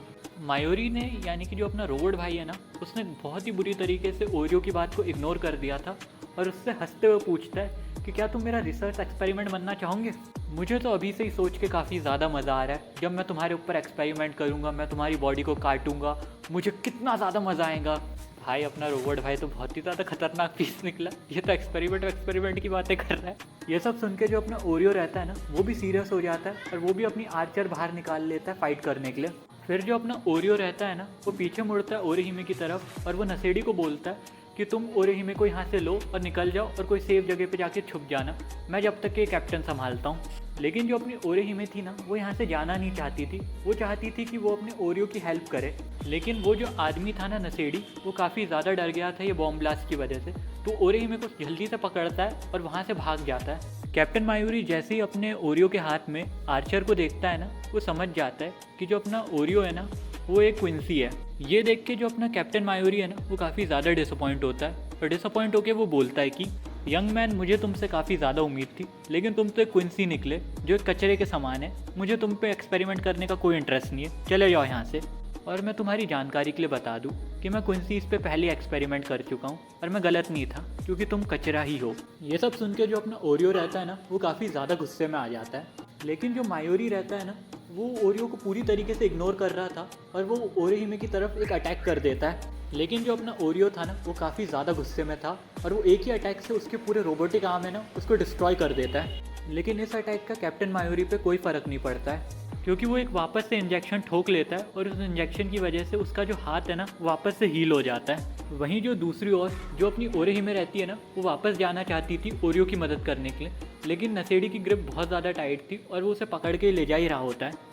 मायूरी ने, यानी कि जो अपना रोबोट भाई है ना, उसने बहुत ही बुरी तरीके से ओरियो की बात को इग्नोर कर दिया था और उससे हंसते हुए पूछता है कि क्या तुम मेरा रिसर्च एक्सपेरिमेंट बनना चाहोगे? मुझे तो अभी से ही सोच के काफ़ी ज़्यादा मज़ा आ रहा है। जब मैं तुम्हारे ऊपर एक्सपेरिमेंट करूँगा, मैं तुम्हारी बॉडी को काटूंगा, मुझे कितना ज़्यादा मज़ा आएगा। भाई अपना रोबोट भाई तो बहुत ही ज़्यादा खतरनाक पीस निकला। ये तो एक्सपेरिमेंट की बातें कर रहा है। ये सब सुन के जो अपना ओरियो रहता है ना, वो भी सीरियस हो जाता है और वो भी अपनी आर्चर बाहर निकाल लेता है फाइट करने के लिए। फिर जो अपना ओरियो रहता है ना, वो पीछे मुड़ता है ओरिहिमे की तरफ और वो नशेड़ी को बोलता है कि तुम ओरिहिमे को यहाँ से लो और निकल जाओ और कोई सेफ जगह पे जाके छुप जाना, मैं जब तक ये कैप्टन संभालता हूँ। लेकिन जो अपनी ओरिहिमे थी ना, वो यहाँ से जाना नहीं चाहती थी। वो चाहती थी कि वो अपने ओरियो की हेल्प करे। लेकिन वो जो आदमी था ना, नशेड़ी, वो काफ़ी ज़्यादा डर गया था ये बॉम्ब ब्लास्ट की वजह से। तो ओरिहिमे को जल्दी से पकड़ता है और वहाँ से भाग जाता है। कैप्टन मायूरी जैसे ही अपने ओरियो के हाथ में आर्चर को देखता है ना, वो समझ जाता है कि जो अपना ओरियो है ना, वो एक क्विंसी है। ये देख के जो अपना कैप्टन मायूरी है ना, वो काफ़ी ज़्यादा डिसअपॉइंट होता है और डिसअपॉइंट होकर वो बोलता है कि यंग मैन, मुझे तुमसे काफ़ी ज़्यादा उम्मीद थी, लेकिन तुम तो एक क्विंसी निकले जो एक कचरे के समान है। मुझे तुम पे एक्सपेरिमेंट करने का कोई इंटरेस्ट नहीं है, चले जाओ यहाँ से। और मैं तुम्हारी जानकारी के लिए बता दूँ कि मैं क्विंसीज़ पे पहले एक्सपेरिमेंट कर चुका हूँ और मैं गलत नहीं था, क्योंकि तुम कचरा ही हो। ये सब सुन के जो अपना ओरियो रहता है ना, वो काफ़ी ज़्यादा गुस्से में आ जाता है। लेकिन जो मायूरी रहता है ना, वो ओरियो को पूरी तरीके से इग्नोर कर रहा था और वो ओरिहिमे की तरफ एक अटैक कर देता है। लेकिन जो अपना ओरियो था ना, वो काफ़ी ज़्यादा गुस्से में था और वो एक ही अटैक से उसके पूरे रोबोटिक आर्म है ना, उसको डिस्ट्रॉय कर देता है। लेकिन इस अटैक का कैप्टन मायूरी पे कोई फ़र्क नहीं पड़ता है, क्योंकि वो एक वापस से इंजेक्शन ठोक लेता है और उस इंजेक्शन की वजह से उसका जो हाथ है ना, वापस से हील हो जाता है। वहीं जो दूसरी ओर जो अपनी ओरिहिमे रहती है ना, वो वापस जाना चाहती थी ओरियो की मदद करने के लिए, लेकिन नशेड़ी की ग्रिप बहुत ज़्यादा टाइट थी और वो उसे पकड़ के ले जा ही रहा होता है।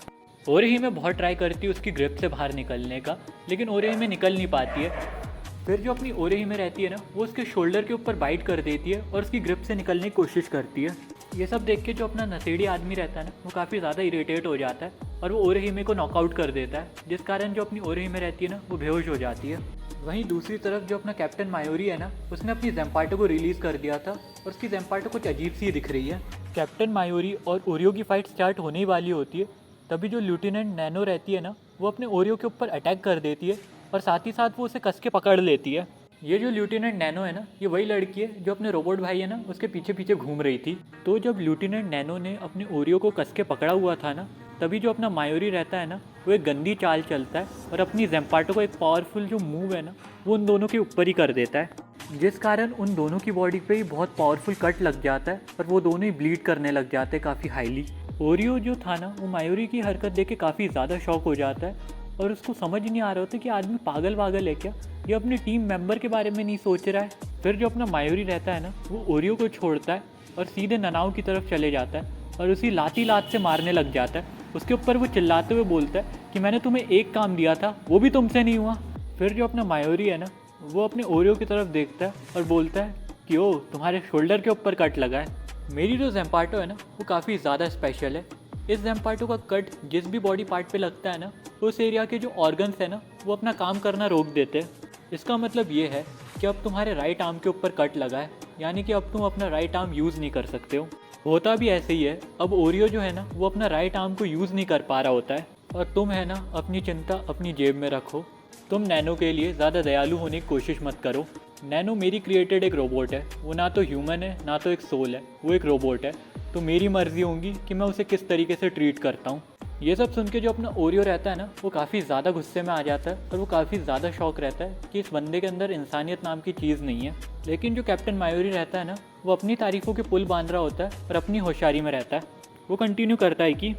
ओरिहिमे बहुत ट्राई करती है उसकी ग्रिप से बाहर निकलने का, लेकिन ओरिहिमे निकल नहीं पाती है। फिर जो अपनी ओरिहिमे रहती है ना, वो उसके शोल्डर के ऊपर बाइट कर देती है और उसकी ग्रिप से निकलने की कोशिश करती है। ये सब देख के जो अपना नशेड़ी आदमी रहता है ना, वो काफ़ी ज़्यादा इरिटेट हो जाता है और वो ओरिहिमे को नॉकआउट कर देता है, जिस कारण जो अपनी ओरिहिमे रहती है ना, वो बेहोश हो जाती है। वहीं दूसरी तरफ जो अपना कैप्टन मायूरी है ना, उसने अपनी ज़ैम्पाटो को रिलीज़ कर दिया था और उसकी ज़ैम्पाटो कुछ अजीब सी दिख रही है। कैप्टन मायूरी और ओरियो की फ़ाइट स्टार्ट होने ही वाली होती है, तभी जो लेफ्टिनेंट नैनो रहती है ना, वो अपने ओरियो के ऊपर अटैक कर देती है और साथ ही साथ वो उसे कस के पकड़ लेती है। ये जो लेफ्टिनेंट नैनो है ना, ये वही लड़की है जो अपने रोबोट भाई है ना, उसके पीछे पीछे घूम रही थी। तो जब लेफ्टिनेंट नैनो ने अपने ओरियो को कस के पकड़ा हुआ था ना, तभी जो अपना मायूरी रहता है ना, वो एक गंदी चाल चलता है और अपनी ज़ैम्पाटो को एक पावरफुल जो मूव है ना, वो उन दोनों के ऊपर ही कर देता है, जिस कारण उन दोनों की बॉडी पे ही बहुत पावरफुल कट लग जाता है और वो दोनों ही ब्लीड करने लग जाते हैं काफ़ी हाईली। ओरियो जो था ना वो मायूरी की हरकत देख के काफ़ी ज़्यादा शॉक हो जाता है और उसको समझ नहीं आ रहा होता कि आदमी पागल वागल है क्या, ये अपने टीम मेंबर के बारे में नहीं सोच रहा है। फिर जो अपना मायूरी रहता है ना वो ओरियो को छोड़ता है और सीधे ननाओ की तरफ चले जाता है और उसी लाती लात से मारने लग जाता है। उसके ऊपर वो चिल्लाते हुए बोलता है कि मैंने तुम्हें एक काम दिया था वो भी तुमसे नहीं हुआ। फिर जो अपना मायूरी है ना वो अपने ओरियो की तरफ देखता है और बोलता है कि ओ तुम्हारे शोल्डर के ऊपर कट लगा है। मेरी जो ज़ैम्पाटो है ना वो काफ़ी ज़्यादा स्पेशल है। इस ज़ैम्पाटो का कट जिस भी बॉडी पार्ट पे लगता है ना उस एरिया के जो ऑर्गन्स है ना वो अपना काम करना रोक देते हैं। इसका मतलब ये है कि अब तुम्हारे राइट आर्म के ऊपर कट लगा है, यानी कि अब तुम अपना राइट आर्म यूज़ नहीं कर सकते हो। होता भी ऐसे ही है, अब ओरियो जो है ना वो अपना राइट आर्म को यूज़ नहीं कर पा रहा होता है और तुम है ना अपनी चिंता अपनी जेब में रखो। तुम नैनो के लिए ज़्यादा दयालु होने की कोशिश मत करो। नैनो मेरी क्रिएटेड एक रोबोट है, वो ना तो ह्यूमन है ना तो एक सोल है, वो एक रोबोट है। तो मेरी मर्ज़ी होगी कि मैं उसे किस तरीके से ट्रीट करता हूँ। ये सब सुन के जो अपना ओरियो रहता है ना वो काफ़ी ज़्यादा गुस्से में आ जाता है और वो काफ़ी ज़्यादा शौक रहता है कि इस बंदे के अंदर इंसानियत नाम की चीज़ नहीं है। लेकिन जो कैप्टन मायूरी रहता है ना वो अपनी तारीफ़ों के पुल बांध रहा होता है और अपनी होशियारी में रहता है। वो कंटिन्यू करता है कि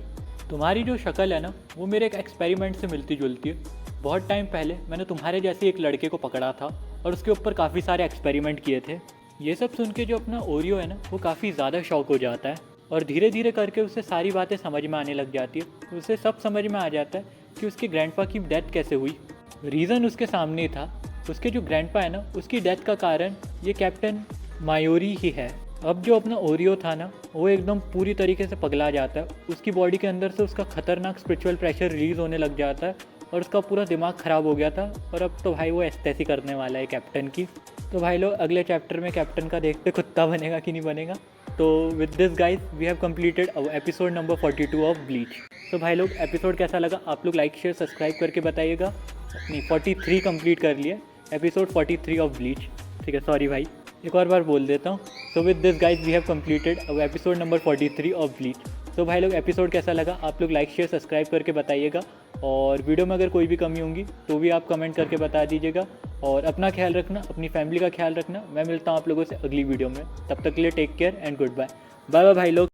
तुम्हारी जो शक्ल है ना वो मेरे एक एक्सपेरिमेंट से मिलती जुलती है। बहुत टाइम पहले मैंने तुम्हारे जैसे एक लड़के को पकड़ा था और उसके ऊपर काफ़ी सारे एक्सपेरिमेंट किए थे। ये सब सुन के जो अपना ओरियो है ना वो काफ़ी ज़्यादा शौक हो जाता है और धीरे धीरे करके उसे सारी बातें समझ में आने लग जाती है। उसे सब समझ में आ जाता है कि उसके ग्रैंडपा की डेथ कैसे हुई। रीज़न उसके सामने ही था। उसके जो ग्रैंडपा है ना उसकी डेथ का कारण ये कैप्टन मायूरी ही है। अब जो अपना ओरियो था ना वो एकदम पूरी तरीके से पगला जाता है। उसकी बॉडी के अंदर से उसका खतरनाक स्पिरिचुअल प्रेशर रिलीज़ होने लग जाता है और उसका पूरा दिमाग ख़राब हो गया था और अब तो भाई वो एस्तेसी करने वाला है कैप्टन की। तो भाई लोग अगले चैप्टर में कैप्टन का देखते कुत्ता बनेगा कि नहीं बनेगा। तो with this guys we have completed episode number 42 of Bleach. तो भाई लोग एपिसोड कैसा लगा आप लोग लाइक शेयर सब्सक्राइब करके बताइएगा। नहीं 43 कंप्लीट कर लिए, एपिसोड 43 ऑफ ब्लीच। ठीक है, सॉरी भाई, एक और बार बोल देता हूँ। So with this guys we have completed episode number 43 of Bleach. तो भाई लोग एपिसोड कैसा लगा आप लोग लाइक शेयर सब्सक्राइब करके बताइएगा और वीडियो में अगर कोई भी कमी होंगी तो भी आप कमेंट करके बता दीजिएगा। और अपना ख्याल रखना, अपनी फैमिली का ख्याल रखना। मैं मिलता हूँ आप लोगों से अगली वीडियो में, तब तक के लिए take care and good bye. Bye bye भाई लोग।